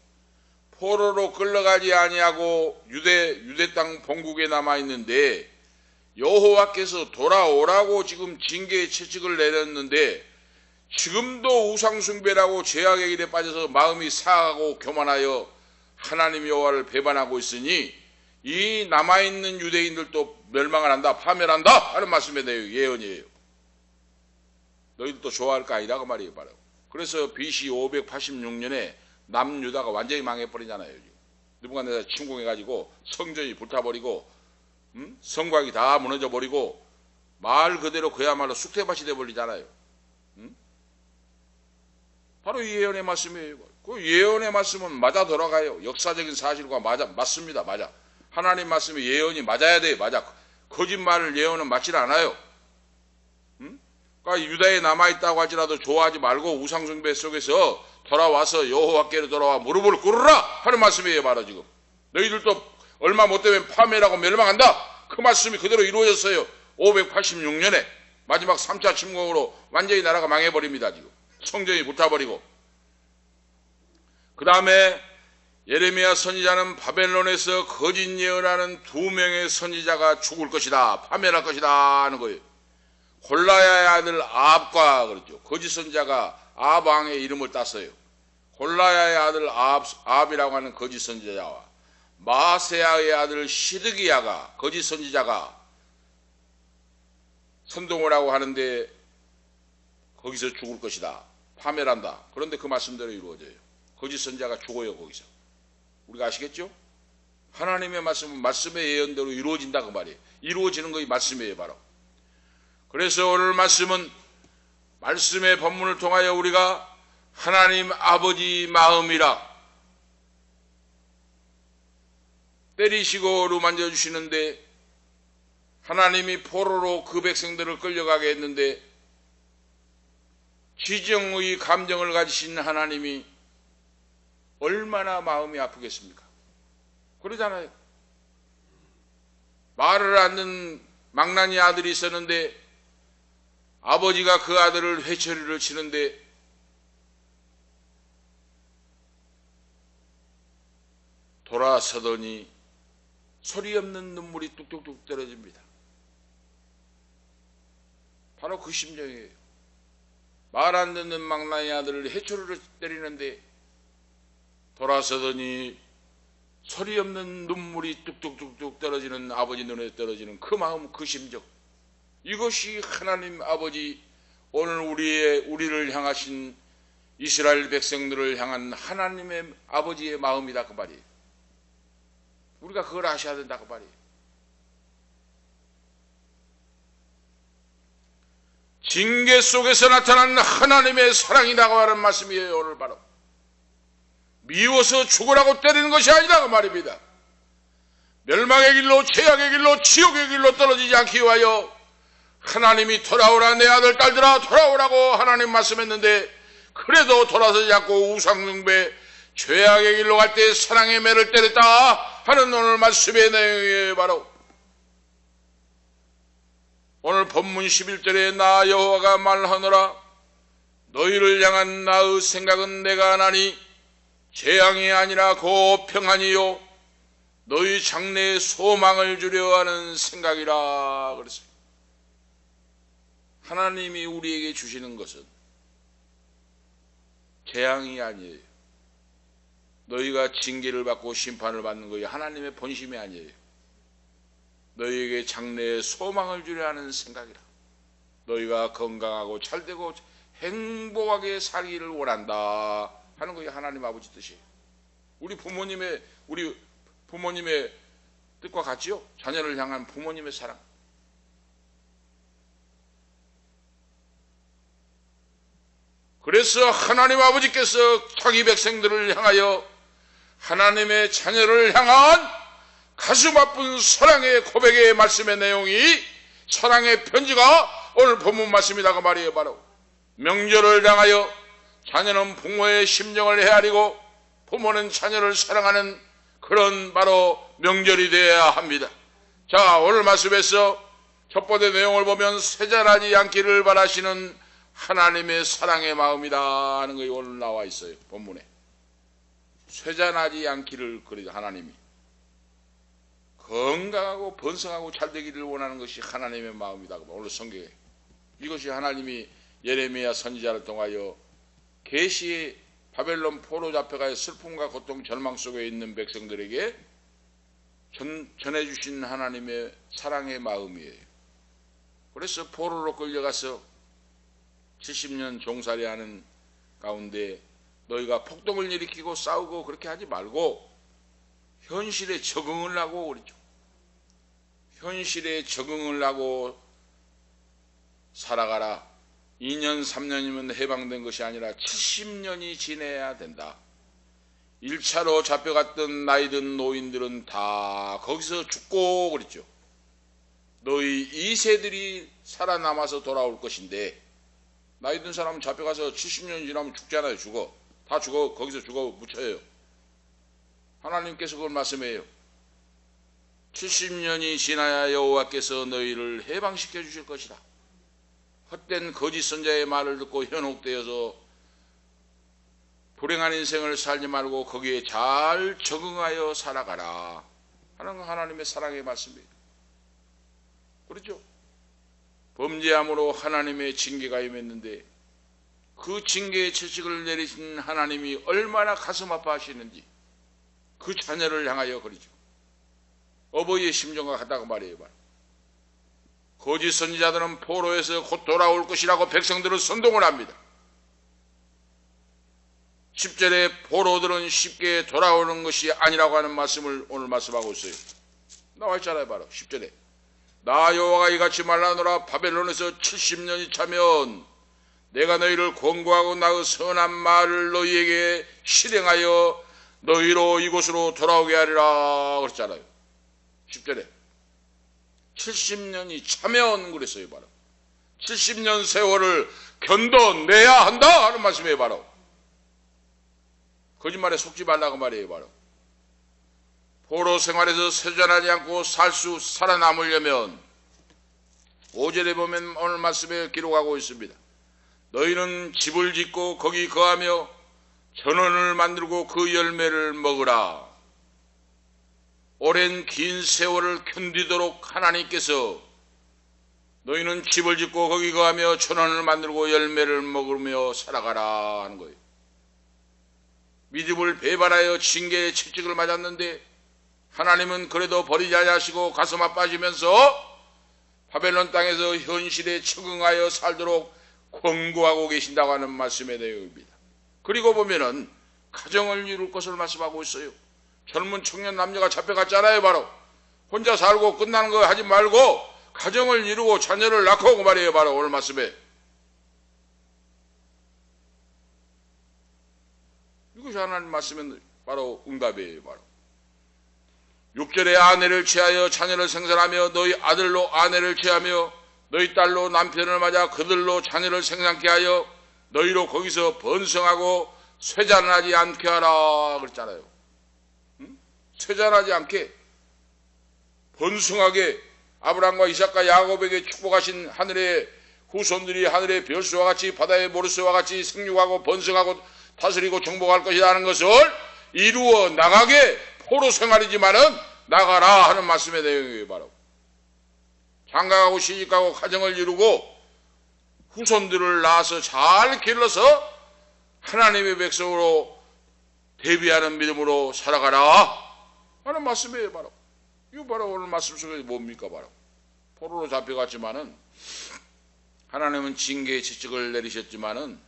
포로로 끌려가지 아니하고 유대 땅 본국에 남아있는데 여호와께서 돌아오라고 지금 징계의 채찍을 내렸는데 지금도 우상숭배라고 죄악의 길에 빠져서 마음이 사하고 교만하여 하나님 여호와를 배반하고 있으니 이 남아있는 유대인들도 멸망을 한다, 파멸한다 하는 말씀의 내용, 예언이에요. 너희들도 좋아할 거 아니라 그 말이에요. 바로 그래서 BC 586년에 남유다가 완전히 망해버리잖아요. 느부갓네살 침공해가지고 성전이 불타버리고 성곽이 다 무너져버리고 말 그대로 그야말로 쑥대밭이 돼버리잖아요. 바로 이 예언의 말씀이에요. 그 예언의 말씀은 맞아 돌아가요. 역사적인 사실과 맞습니다. 맞아. 하나님 말씀이 예언이 맞아야 돼요. 맞아. 거짓말을 예언은 맞질 않아요. 그러니까 유다에 남아있다고 할지라도 좋아하지 말고 우상숭배 속에서 돌아와서 여호와께로 돌아와 무릎을 꿇으라 하는 말씀이에요. 바로 지금 너희들도 얼마 못 되면 파멸하고 멸망한다. 그 말씀이 그대로 이루어졌어요. 586년에 마지막 3차 침공으로 완전히 나라가 망해버립니다. 지금 성전이 불타버리고 그 다음에 예레미야 선지자는 바벨론에서 거짓 예언하는 2명의 선지자가 죽을 것이다, 파멸할 것이다 하는 거예요. 골라야의 아들 아합과 그랬죠. 거짓 선지자가 아합 왕의 이름을 땄어요. 골라야의 아들 아합이라고 하는 거짓 선지자와 마세야의 아들 시드기야가 거짓 선지자가 선동을 하고 하는데 거기서 죽을 것이다, 파멸한다. 그런데 그 말씀대로 이루어져요. 거짓 선지자가 죽어요. 거기서 우리가 아시겠죠? 하나님의 말씀은 말씀의 예언대로 이루어진다 그 말이에요. 이루어지는 것이 말씀이에요. 바로 그래서 오늘 말씀은 말씀의 본문을 통하여 우리가 하나님 아버지 마음이라 때리시고 어루만져 주시는데 하나님이 포로로 그 백성들을 끌려가게 했는데 지정의 감정을 가지신 하나님이 얼마나 마음이 아프겠습니까? 그러잖아요. 말을 안 듣는 망나니 아들이 있었는데 아버지가 그 아들을 회초리를 치는데 돌아서더니 소리 없는 눈물이 뚝뚝뚝 떨어집니다. 바로 그 심정이에요. 말 안 듣는 망나니 아들을 회초리를 때리는데 돌아서더니 소리 없는 눈물이 뚝뚝뚝뚝 떨어지는 아버지 눈에 떨어지는 그 마음, 그 심정, 이것이 하나님 아버지 오늘 우리를 향하신 이스라엘 백성들을 향한 하나님의 아버지의 마음이다 그 말이에요. 우리가 그걸 아셔야 된다 그 말이에요. 징계 속에서 나타난 하나님의 사랑이라고 하는 말씀이에요. 오늘 바로 미워서 죽으라고 때리는 것이 아니라 그 말입니다. 멸망의 길로, 죄악의 길로, 지옥의 길로 떨어지지 않기 위하여 하나님이 돌아오라, 내 아들 딸들아 돌아오라고 하나님 말씀했는데, 그래도 돌아서지 않고 우상숭배, 죄악의 길로 갈 때 사랑의 매를 때렸다 하는 오늘 말씀의 내용이에요. 바로 오늘 본문 11절에 나 여호와가 말하노라, 너희를 향한 나의 생각은 내가 하나니 재앙이 아니라 곧 평안이요 너희 장래에 소망을 주려 하는 생각이라 그랬어요. 하나님이 우리에게 주시는 것은 재앙이 아니에요. 너희가 징계를 받고 심판을 받는 것이 하나님의 본심이 아니에요. 너희에게 장래에 소망을 주려 하는 생각이라. 너희가 건강하고 잘되고 행복하게 살기를 원한다 하는 것이 하나님 아버지 뜻이에요. 우리 부모님의 뜻과 같지요? 자녀를 향한 부모님의 사랑. 그래서 하나님 아버지께서 자기 백성들을 향하여 하나님의 자녀를 향한 가슴 아픈 사랑의 고백의 말씀의 내용이 사랑의 편지가 오늘 본문 말씀이다 그 말이에요. 바로 명절을 향하여 자녀는 부모의 심정을 헤아리고 부모는 자녀를 사랑하는 그런 바로 명절이 되어야 합니다. 자, 오늘 말씀에서 첫 번째 내용을 보면 쇠잔하지 않기를 바라시는 하나님의 사랑의 마음이다 하는 것이 오늘 나와 있어요. 본문에 쇠잔하지 않기를 그래도 하나님이 건강하고 번성하고 잘되기를 원하는 것이 하나님의 마음이다. 오늘 성경에 이것이 하나님이 예레미야 선지자를 통하여 계시의 바벨론 포로 잡혀가야 슬픔과 고통 절망 속에 있는 백성들에게 전해주신 하나님의 사랑의 마음이에요. 그래서 포로로 끌려가서 70년 종살이하는 가운데 너희가 폭동을 일으키고 싸우고 그렇게 하지 말고 현실에 적응을 하고 그랬죠. 현실에 적응을 하고 살아가라. 2년 3년이면 해방된 것이 아니라 70년이 지내야 된다. 1차로 잡혀갔던 나이든 노인들은 다 거기서 죽고 그랬죠. 너희 2세들이 살아남아서 돌아올 것인데, 나이든 사람은 잡혀가서 70년이 지나면 죽잖아요. 죽어. 다 죽어. 거기서 죽어 묻혀요. 하나님께서 그걸 말씀해요. 70년이 지나야 여호와께서 너희를 해방시켜 주실 것이다. 헛된 거짓 선자의 말을 듣고 현혹되어서 불행한 인생을 살지 말고 거기에 잘 적응하여 살아가라 하는 하나님의 사랑의 말씀이에요. 그렇죠? 범죄함으로 하나님의 징계가 임했는데 그 징계의 채찍을 내리신 하나님이 얼마나 가슴 아파하시는지 그 자녀를 향하여 그러죠. 어버이의 심정과 같다고 말이에요. 거짓 선지자들은 포로에서 곧 돌아올 것이라고 백성들을 선동을 합니다. 10절에 포로들은 쉽게 돌아오는 것이 아니라고 하는 말씀을 오늘 말씀하고 있어요. 나와 있잖아요. 바로 10절에 나 여호와가 이같이 말하노라. 바벨론에서 70년이 차면 내가 너희를 권고하고 나의 선한 말을 너희에게 실행하여 너희로 이곳으로 돌아오게 하리라 그랬잖아요. 10절에 70년이 차면 그랬어요. 바로 70년 세월을 견뎌내야 한다 하는 말씀이에요. 바로 거짓말에 속지 말라고 말이에요. 바로 포로 생활에서 쇠잔하지 않고 살아남으려면 5절에 보면 오늘 말씀에 기록하고 있습니다. 너희는 집을 짓고 거기 거하며 전원을 만들고 그 열매를 먹으라. 오랜 긴 세월을 견디도록 하나님께서 너희는 집을 짓고 거기 거하며 전원을 만들고 열매를 먹으며 살아가라 하는 거예요. 믿음을 배반하여 징계의 채찍을 맞았는데 하나님은 그래도 버리지 아니하시고 가슴 아파하시면서 바벨론 땅에서 현실에 적응하여 살도록 권고하고 계신다고 하는 말씀의 내용입니다. 그리고 보면은 가정을 이룰 것을 말씀하고 있어요. 젊은 청년 남녀가 잡혀갔잖아요. 바로 혼자 살고 끝나는 거 하지 말고 가정을 이루고 자녀를 낳고 그 말이에요. 바로 오늘 말씀에 이것이 하나님 말씀은 바로 응답이에요. 바로 6절에 아내를 취하여 자녀를 생산하며 너희 아들로 아내를 취하며 너희 딸로 남편을 맞아 그들로 자녀를 생산케 하여 너희로 거기서 번성하고 쇠잔하지 않게 하라 그랬잖아요. 쇠잔하지 않게 번성하게 아브라함과 이삭과 야곱에게 축복하신 하늘의 후손들이 하늘의 별수와 같이 바다의 모르스와 같이 생육하고 번성하고 다스리고 정복할 것이라는 것을 이루어 나가게 포로 생활이지만은 나가라 하는 말씀의 내용이에요. 바로 장가가고 시집가고 가정을 이루고 후손들을 낳아서 잘 길러서 하나님의 백성으로 대비하는 믿음으로 살아가라 하는 말씀이에요. 바로 이거 바로 오늘 말씀 속에 뭡니까? 바로 포로로 잡혀갔지만은 하나님은 징계의 채찍을 내리셨지만은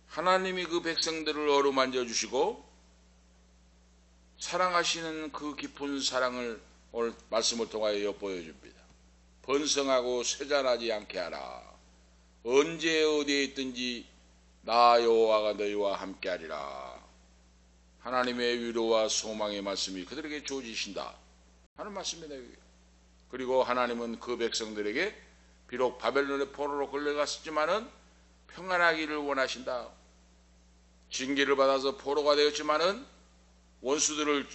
하나님이 그 백성들을 어루만져 주시고 사랑하시는 그 깊은 사랑을 오늘 말씀을 통하여 엿보여 줍니다. 번성하고 쇠잔하지 않게 하라. 언제 어디에 있든지 나 여호와가 너희와 함께하리라. 하나님의 위로와 소망의 말씀이 그들에게 주어지신다 하는 말씀입니다. 그리고 하나님은 그 백성들에게 비록 바벨론의 포로로 끌려갔었지만은 평안하기를 원하신다. 징계를 받아서 포로가 되었지만은 원수들을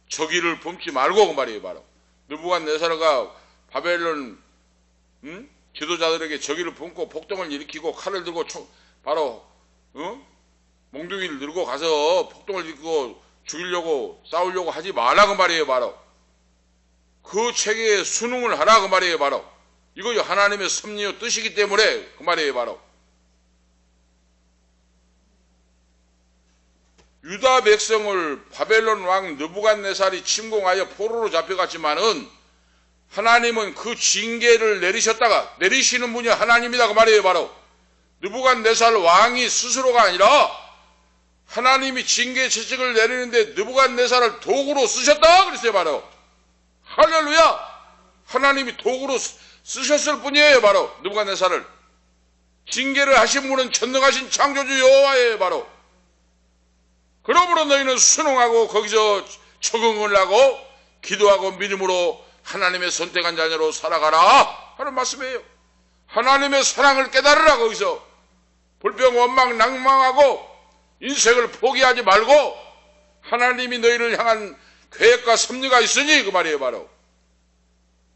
적의를 품지 말고 그 말이에요. 바로 느부갓네살가 바벨론 지도자들에게 적의를 품고 폭동을 일으키고 칼을 들고 바로 몽둥이를 들고 가서 폭동을 일으키고 죽이려고 싸우려고 하지 말라 그 말이에요. 바로 그 체계에 순응을 하라 그 말이에요. 바로 이거 하나님의 섭리요 뜻이기 때문에 그 말이에요. 바로 유다 백성을 바벨론 왕 느부갓네살이 침공하여 포로로 잡혀갔지만은 하나님은 그 징계를 내리시는 분이 하나님이다 그 말이에요. 바로 느부갓네살 왕이 스스로가 아니라 하나님이 징계 채찍을 내리는데 느부갓네살을 도구로 쓰셨다 그랬어요. 바로 할렐루야. 하나님이 도구로 쓰셨을 뿐이에요. 바로 느부갓네살을 징계를 하신 분은 전능하신 창조주 여호와예요. 바로 그러므로 너희는 순응하고 거기서 적응을 하고 기도하고 믿음으로 하나님의 선택한 자녀로 살아가라 하는 말씀이에요. 하나님의 사랑을 깨달으라. 거기서 불평 원망 낭망하고 인생을 포기하지 말고 하나님이 너희를 향한 계획과 섭리가 있으니 그 말이에요. 바로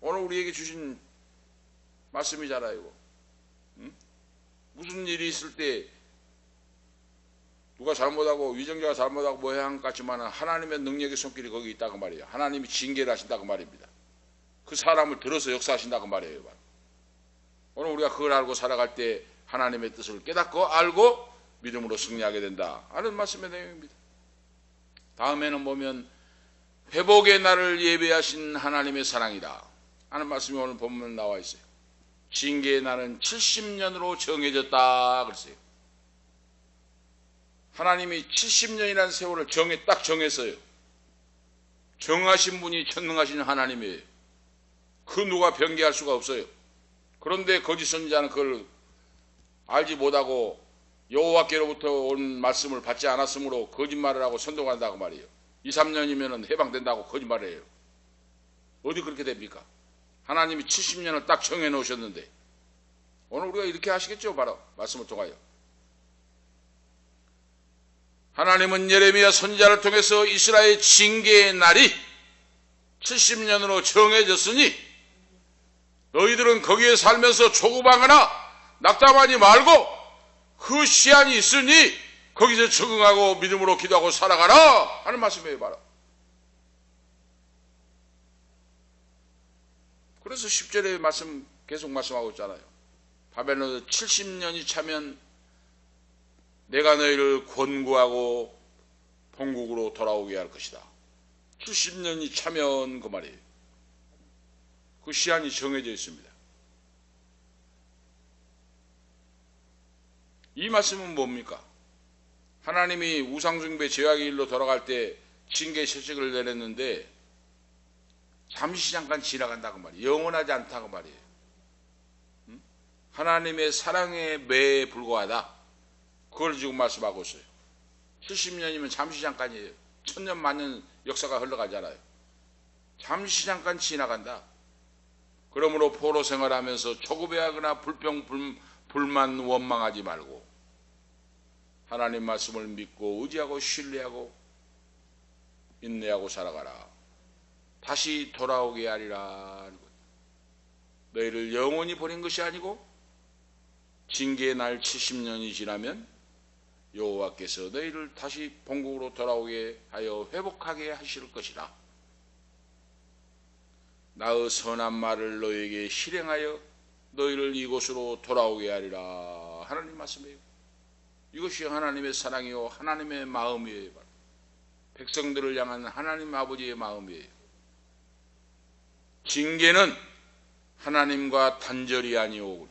오늘 우리에게 주신 말씀이잖아요. 무슨 일이 있을 때 누가 잘못하고 위정자가 잘못하고 뭐 해야 한 것 같지만 하나님의 능력의 손길이 거기 있다고 말이에요. 하나님이 징계를 하신다고 말입니다. 그 사람을 들어서 역사하신다고 말이에요. 오늘 우리가 그걸 알고 살아갈 때 하나님의 뜻을 깨닫고 알고 믿음으로 승리하게 된다 하는 말씀의 내용입니다. 다음에는 보면 회복의 날을 예배하신 하나님의 사랑이다 하는 말씀이 오늘 본문에 나와 있어요. 징계의 날은 70년으로 정해졌다 그랬어요. 하나님이 70년이라는 세월을 딱 정했어요. 정하신 분이 전능하신 하나님이에요. 그 누가 변개할 수가 없어요. 그런데 거짓 선지자는 그걸 알지 못하고 여호와께로부터 온 말씀을 받지 않았으므로 거짓말을 하고 선동한다고 말이에요. 2, 3년이면 해방된다고 거짓말을 해요. 어디 그렇게 됩니까? 하나님이 70년을 딱 정해 놓으셨는데 오늘 우리가 이렇게 하시겠죠. 바로 말씀을 통하여 하나님은 예레미야 선지자를 통해서 이스라엘 징계의 날이 70년으로 정해졌으니 너희들은 거기에 살면서 조급하거나 낙담하지 말고 그 시한이 있으니 거기서 적응하고 믿음으로 기도하고 살아가라 하는 말씀이에요. 바로 그래서 10절에 말씀 계속 말씀하고 있잖아요. 바벨론에서 70년이 차면 내가 너희를 권고하고 본국으로 돌아오게 할 것이다. 70년이 차면 그 말이에요. 그 시한이 정해져 있습니다. 이 말씀은 뭡니까? 하나님이 우상숭배 죄악의 일로 돌아갈 때 징계 채찍을 내렸는데 잠시 잠깐 지나간다고 말이에요. 영원하지 않다고 말이에요. 하나님의 사랑의 매에 불과하다. 그걸 지금 말씀하고 있어요. 70년이면 잠시 잠깐이에요. 천년 만년 역사가 흘러가잖아요. 잠시 잠깐 지나간다. 그러므로 포로 생활하면서 조급해하거나 불평 불만 원망하지 말고 하나님 말씀을 믿고 의지하고 신뢰하고 인내하고 살아가라. 다시 돌아오게 하리라. 너희를 영원히 버린 것이 아니고 징계의 날 70년이 지나면 여호와께서 너희를 다시 본국으로 돌아오게 하여 회복하게 하실 것이라. 나의 선한 말을 너희에게 실행하여 너희를 이곳으로 돌아오게 하리라. 하나님 말씀이에요. 이것이 하나님의 사랑이요 하나님의 마음이에요. 백성들을 향한 하나님 아버지의 마음이에요. 징계는 하나님과 단절이 아니오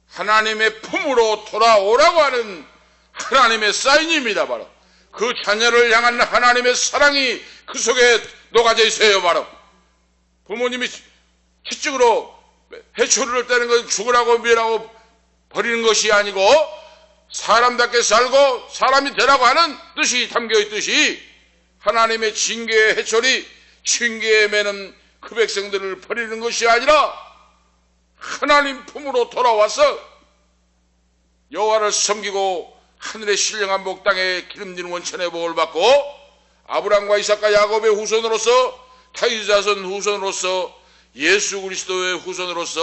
하나님의 품으로 돌아오라고 하는 하나님의 사인입니다. 바로 그 자녀를 향한 하나님의 사랑이 그 속에 녹아져 있어요. 바로 부모님이 기적으로 해초리를 떼는 건 죽으라고 멸하고 버리는 것이 아니고 사람답게 살고 사람이 되라고 하는 뜻이 담겨 있듯이 하나님의 징계의 해초리 징계에 매는 그 백성들을 버리는 것이 아니라 하나님 품으로 돌아와서 여호와를 섬기고 하늘의 신령한 복당에 기름진 원천의 복을 받고 아브라함과 이삭과 야곱의 후손으로서 다윗 자손 후손으로서 예수 그리스도의 후손으로서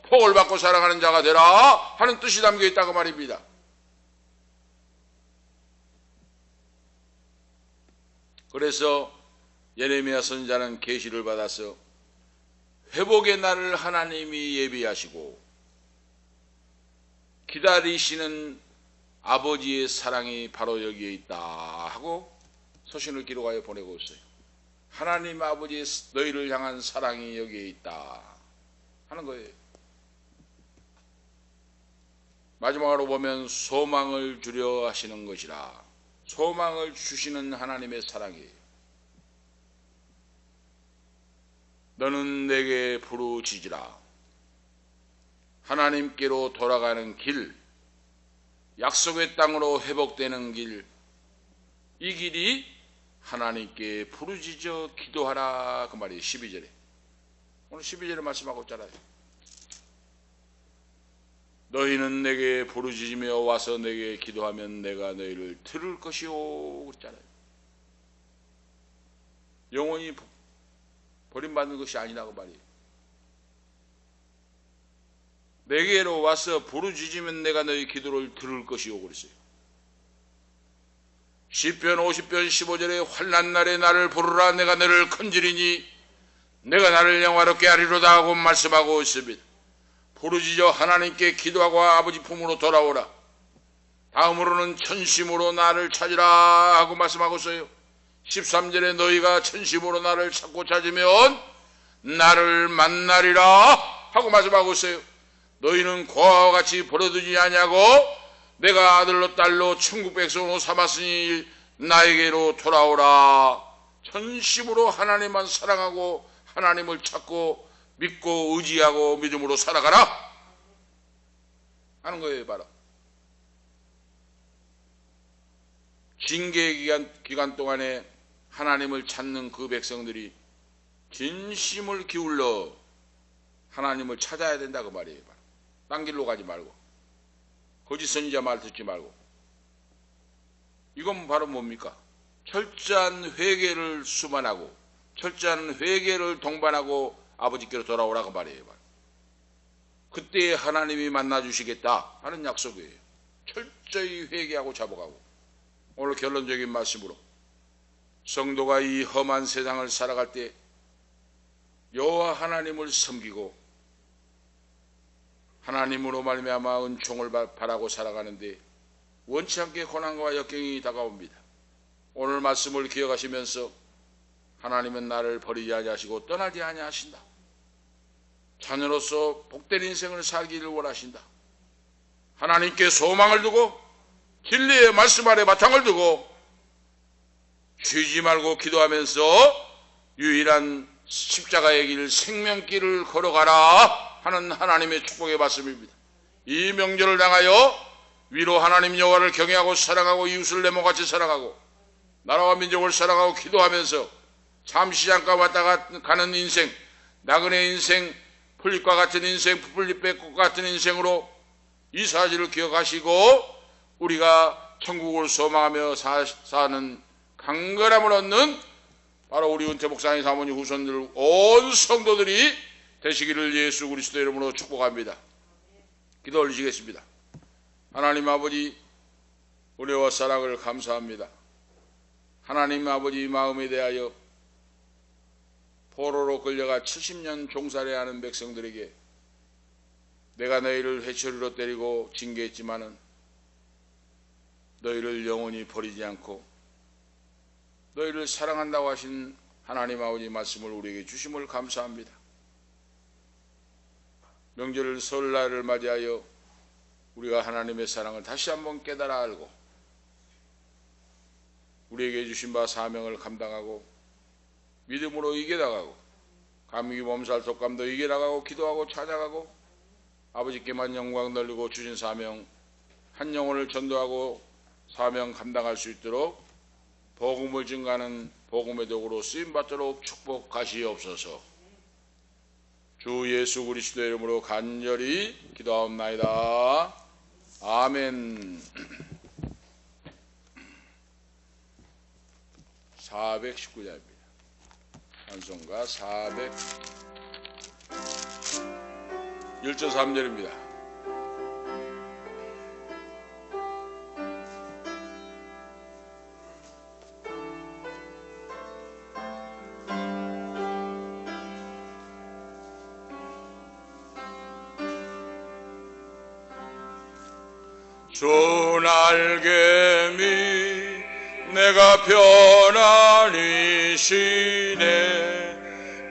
복을 받고 살아가는 자가 되라 하는 뜻이 담겨 있다고 말입니다. 그래서 예레미야 선지자는 계시를 받아서 회복의 날을 하나님이 예비하시고 기다리시는 아버지의 사랑이 바로 여기에 있다 하고 서신을 기록하여 보내고 있어요. 하나님 아버지의 너희를 향한 사랑이 여기에 있다 하는 거예요. 마지막으로 보면 소망을 주려 하시는 것이라. 소망을 주시는 하나님의 사랑이에요. 너는 내게 부르짖으라. 하나님께로 돌아가는 길, 약속의 땅으로 회복되는 길, 이 길이 하나님께 부르짖어 기도하라 그 말이에요. 12절에 오늘 12절에 말씀하고 있잖아요. 너희는 내게 부르짖으며 와서 내게 기도하면 내가 너희를 들을 것이오 그랬잖아요. 영원히 버림받는 것이 아니라고 말이에요. 내게로 와서 부르짖으면 내가 너희 기도를 들을 것이오 그랬어요. 시편 50편 15절에 환난 날에 나를 부르라 내가 너를 건지리니 내가 나를 영화롭게 하리로다 하고 말씀하고 있습니다. 부르짖어 하나님께 기도하고 아버지 품으로 돌아오라. 다음으로는 천심으로 나를 찾으라 하고 말씀하고 있어요. 13절에 너희가 천심으로 나를 찾고 찾으면 나를 만나리라 하고 말씀하고 있어요. 너희는 고아와 같이 버려두지 아니하고 내가 아들로 딸로 천국 백성으로 삼았으니 나에게로 돌아오라. 천심으로 하나님만 사랑하고 하나님을 찾고 믿고 의지하고 믿음으로 살아가라 하는 거예요. 바로 징계 기간 동안에 하나님을 찾는 그 백성들이 진심을 기울여 하나님을 찾아야 된다 그 말이에요. 딴 길로 가지 말고 거짓 선지자 말 듣지 말고. 이건 바로 뭡니까? 철저한 회개를 수반하고 철저한 회개를 동반하고 아버지께로 돌아오라고 말이에요. 그때 하나님이 만나주시겠다 하는 약속이에요. 철저히 회개하고 자복하고. 오늘 결론적인 말씀으로 성도가 이 험한 세상을 살아갈 때 여호와 하나님을 섬기고 하나님으로 말미암아 은총을 바라고 살아가는데 원치 않게 고난과 역경이 다가옵니다. 오늘 말씀을 기억하시면서 하나님은 나를 버리지 아니하시고 떠나지 아니하신다. 자녀로서 복된 인생을 살기를 원하신다. 하나님께 소망을 두고 진리의 말씀 아래 바탕을 두고 쉬지 말고 기도하면서 유일한 십자가의 길, 생명길을 걸어가라 하는 하나님의 축복의 말씀입니다. 이 명절을 향하여 위로 하나님 여호와를 경외하고 사랑하고 이웃을 내 몸같이 사랑하고 나라와 민족을 사랑하고 기도하면서 잠시 잠깐 왔다 가는 인생, 나그네 인생, 풀잎과 같은 인생, 풀잎의 꽃 같은 인생으로 이 사실을 기억하시고 우리가 천국을 소망하며 사는 강건함을 얻는 바로 우리 은퇴 목사님 사모님 후손들 온 성도들이 되시기를 예수 그리스도 이름으로 축복합니다. 기도 올리시겠습니다. 하나님 아버지 은혜와 사랑을 감사합니다. 하나님 아버지 마음에 대하여 포로로 끌려가 70년 종살이하는 백성들에게 내가 너희를 회초리로 때리고 징계했지만은 너희를 영원히 버리지 않고 너희를 사랑한다고 하신 하나님 아버지 말씀을 우리에게 주심을 감사합니다. 명절 설날을 맞이하여 우리가 하나님의 사랑을 다시 한번 깨달아 알고 우리에게 주신 바 사명을 감당하고 믿음으로 이겨나가고 감기 몸살 독감도 이겨나가고 기도하고 찬양하고 아버지께만 영광 돌리고 주신 사명 한 영혼을 전도하고 사명 감당할 수 있도록 복음을 증가하는 복음의 도구로 쓰임받도록 축복하시옵소서. 주 예수 그리스도 이름으로 간절히 기도하옵나이다. 아멘. 419자입니다. 찬송가 1절 3절입니다. 주 날개미 내가 편안히 쉬네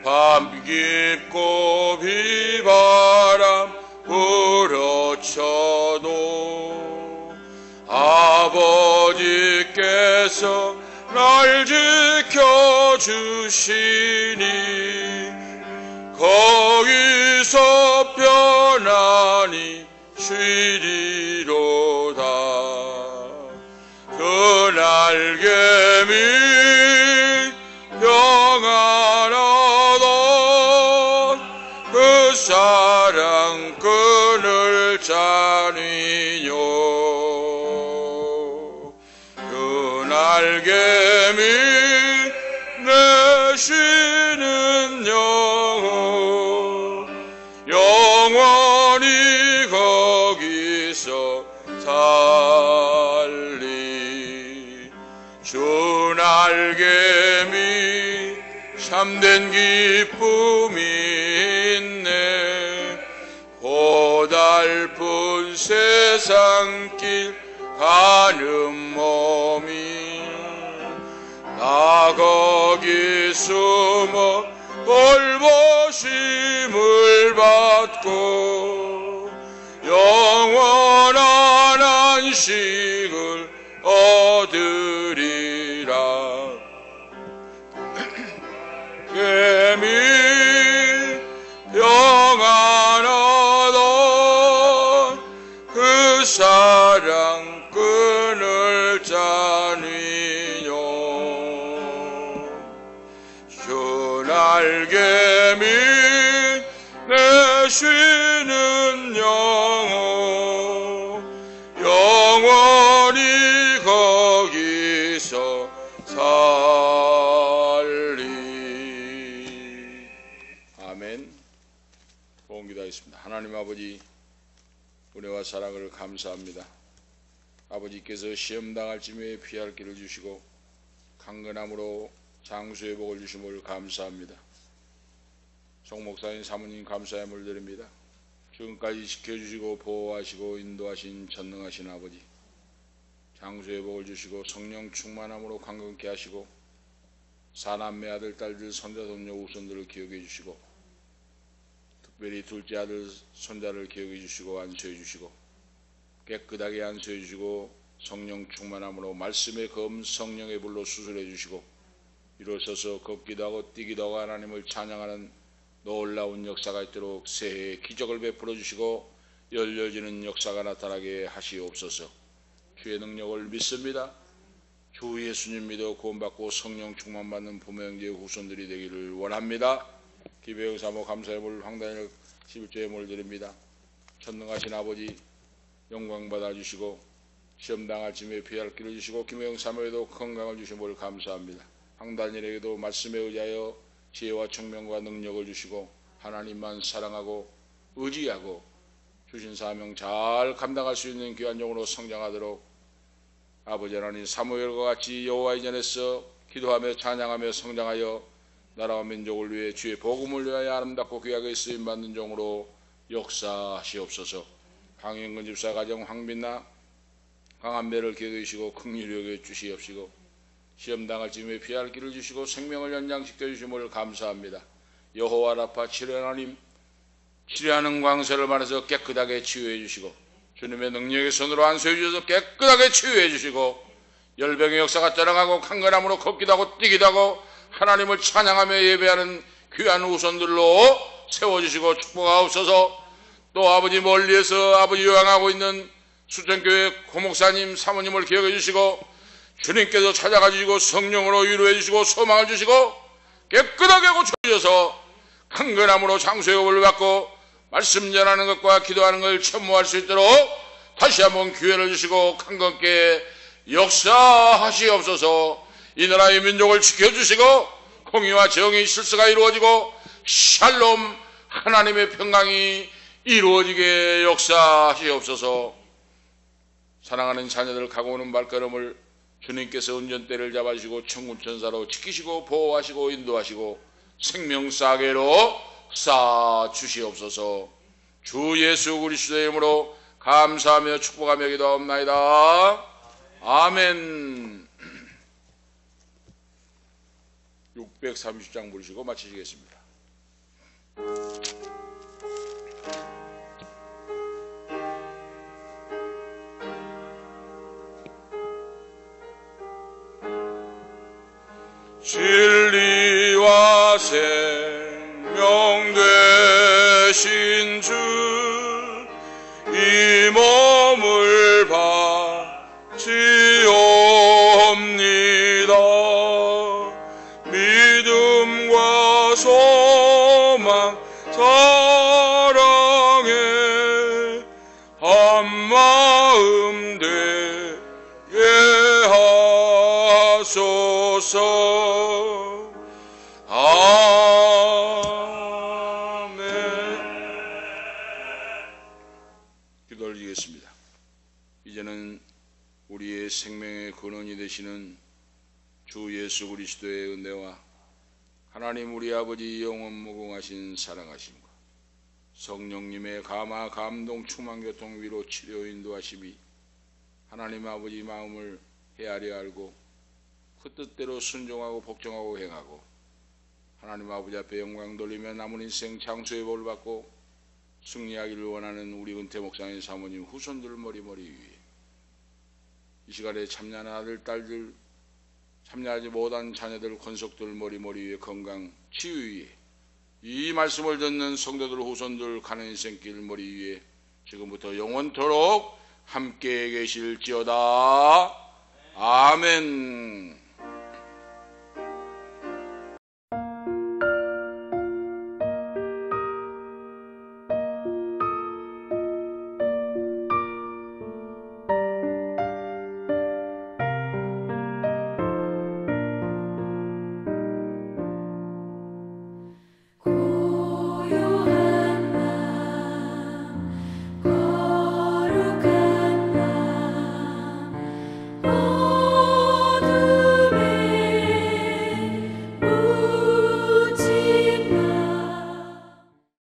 밤 깊고 비바람 불어쳐도 아버지께서 날 지켜주시니 거기서 편안히 쉬리로다. 그 날개미 평안하던 그 사랑 끈을 짜니요. 그 날개미 내 쉬는 영혼 영원히 거기서 살리. 주 날개미 참된 기쁨이 있네. 고달픈 세상길 가는 몸이 나 거기 숨어 돌보심을 받고 영원한 안식을 얻으리라. 개미 평안하던 그 사랑 끈을 짜니요. 주 날개미 내 쉬는 영혼 영원히 거기서 살리. 아멘. 봉기도하겠습니다. 하나님 아버지 은혜와 사랑을 감사합니다. 아버지께서 시험 당할 쯤에 피할 길을 주시고 강건함으로 장수의 복을 주심을 감사합니다. 송 목사님 사모님 감사의 물드립니다. 지금까지 지켜주시고 보호하시고 인도하신 전능하신 아버지, 장수의 복을 주시고 성령 충만함으로 강건케 하시고 사남매 아들 딸들 손자 손녀 후손들을 기억해 주시고 특별히 둘째 아들 손자를 기억해 주시고 안수해 주시고 깨끗하게 안수해 주시고 성령 충만함으로 말씀의 검 성령의 불로 수술해 주시고 일어서서 걷기도 하고 뛰기도 하고 하나님을 찬양하는 놀라운 역사가 있도록 새해에 기적을 베풀어 주시고 열려지는 역사가 나타나게 하시옵소서. 주의 능력을 믿습니다. 주 예수님 믿어 구원받고 성령 충만받는 부모형제 후손들이 되기를 원합니다. 기배영 사모 감사의 물 황단일 11조의 물 드립니다. 전능하신 아버지 영광 받아주시고 시험당할 쯤에 피할 길을 주시고 김혜영 사모에도 건강을 주심을 감사합니다. 황단일에게도 말씀에 의지하여 지혜와 청명과 능력을 주시고 하나님만 사랑하고 의지하고 주신 사명 잘 감당할 수 있는 귀한 영으로 성장하도록 아버지 하나님 사무엘과 같이 여호와의 전에서 기도하며 찬양하며 성장하여 나라와 민족을 위해 주의 복음을 위하여 아름답고 귀하게 쓰임받는 종으로 역사하시옵소서. 강영근 집사 가정 황빈나 강한배를 기억해 주시고 긍휼히 여겨 주시옵시고 시험당할 쯤에 피할 길을 주시고 생명을 연장시켜 주심을 감사합니다. 여호와 라파 치료 하나님 치료하는 광세를 말해서 깨끗하게 치유해 주시고 주님의 능력의 손으로 안수해 주셔서 깨끗하게 치유해 주시고 열병의 역사가 떠나가고 강건함으로 걷기도 하고 뛰기도 하고 하나님을 찬양하며 예배하는 귀한 후손들로 세워주시고 축복하옵소서. 또 아버지 멀리에서 아버지 요양하고 있는 수천교회 고목사님 사모님을 기억해 주시고 주님께서 찾아가 주시고 성령으로 위로해 주시고 소망을 주시고 깨끗하게 고쳐주셔서 강건함으로 장수의 법을 받고 말씀 전하는 것과 기도하는 것을 첨모할 수 있도록 다시 한번 기회를 주시고 강건케 역사하시옵소서. 이 나라의 민족을 지켜주시고 공의와 정의 실수가 이루어지고 샬롬 하나님의 평강이 이루어지게 역사하시옵소서. 사랑하는 자녀들 가고 오는 발걸음을 주님께서 운전대를 잡아주시고 천군천사로 지키시고 보호하시고 인도하시고 생명싸개로 쌓아주시옵소서. 주 예수 그리스도의 이름으로 감사하며 축복하며 기도하옵나이다. 아멘. 630장 부르시고 마치시겠습니다. 진리와 생명 되신 주 이 몸을 바치옵니다. 믿음과 소망 사랑에 한마음 되게 하소서. 아멘. 기도 올리겠습니다. 이제는 우리의 생명의 근원이 되시는 주 예수 그리스도의 은혜와 하나님 우리 아버지 영원 무궁하신 사랑하심과 성령님의 감화 감동 충만 교통 위로 치료 인도하심이 하나님 아버지 마음을 헤아려 알고 그 뜻대로 순종하고 복종하고 행하고 하나님 아버지 앞에 영광 돌리며 남은 인생 장수의 복을 받고 승리하기를 원하는 우리 은퇴 목사님 사모님 후손들 머리머리 위에 이 시간에 참여하는 아들 딸들 참여하지 못한 자녀들 권속들 머리머리 위에 건강 치유 위에 이 말씀을 듣는 성도들 후손들 가는 인생길 머리 위에 지금부터 영원토록 함께 계실지어다. 아멘.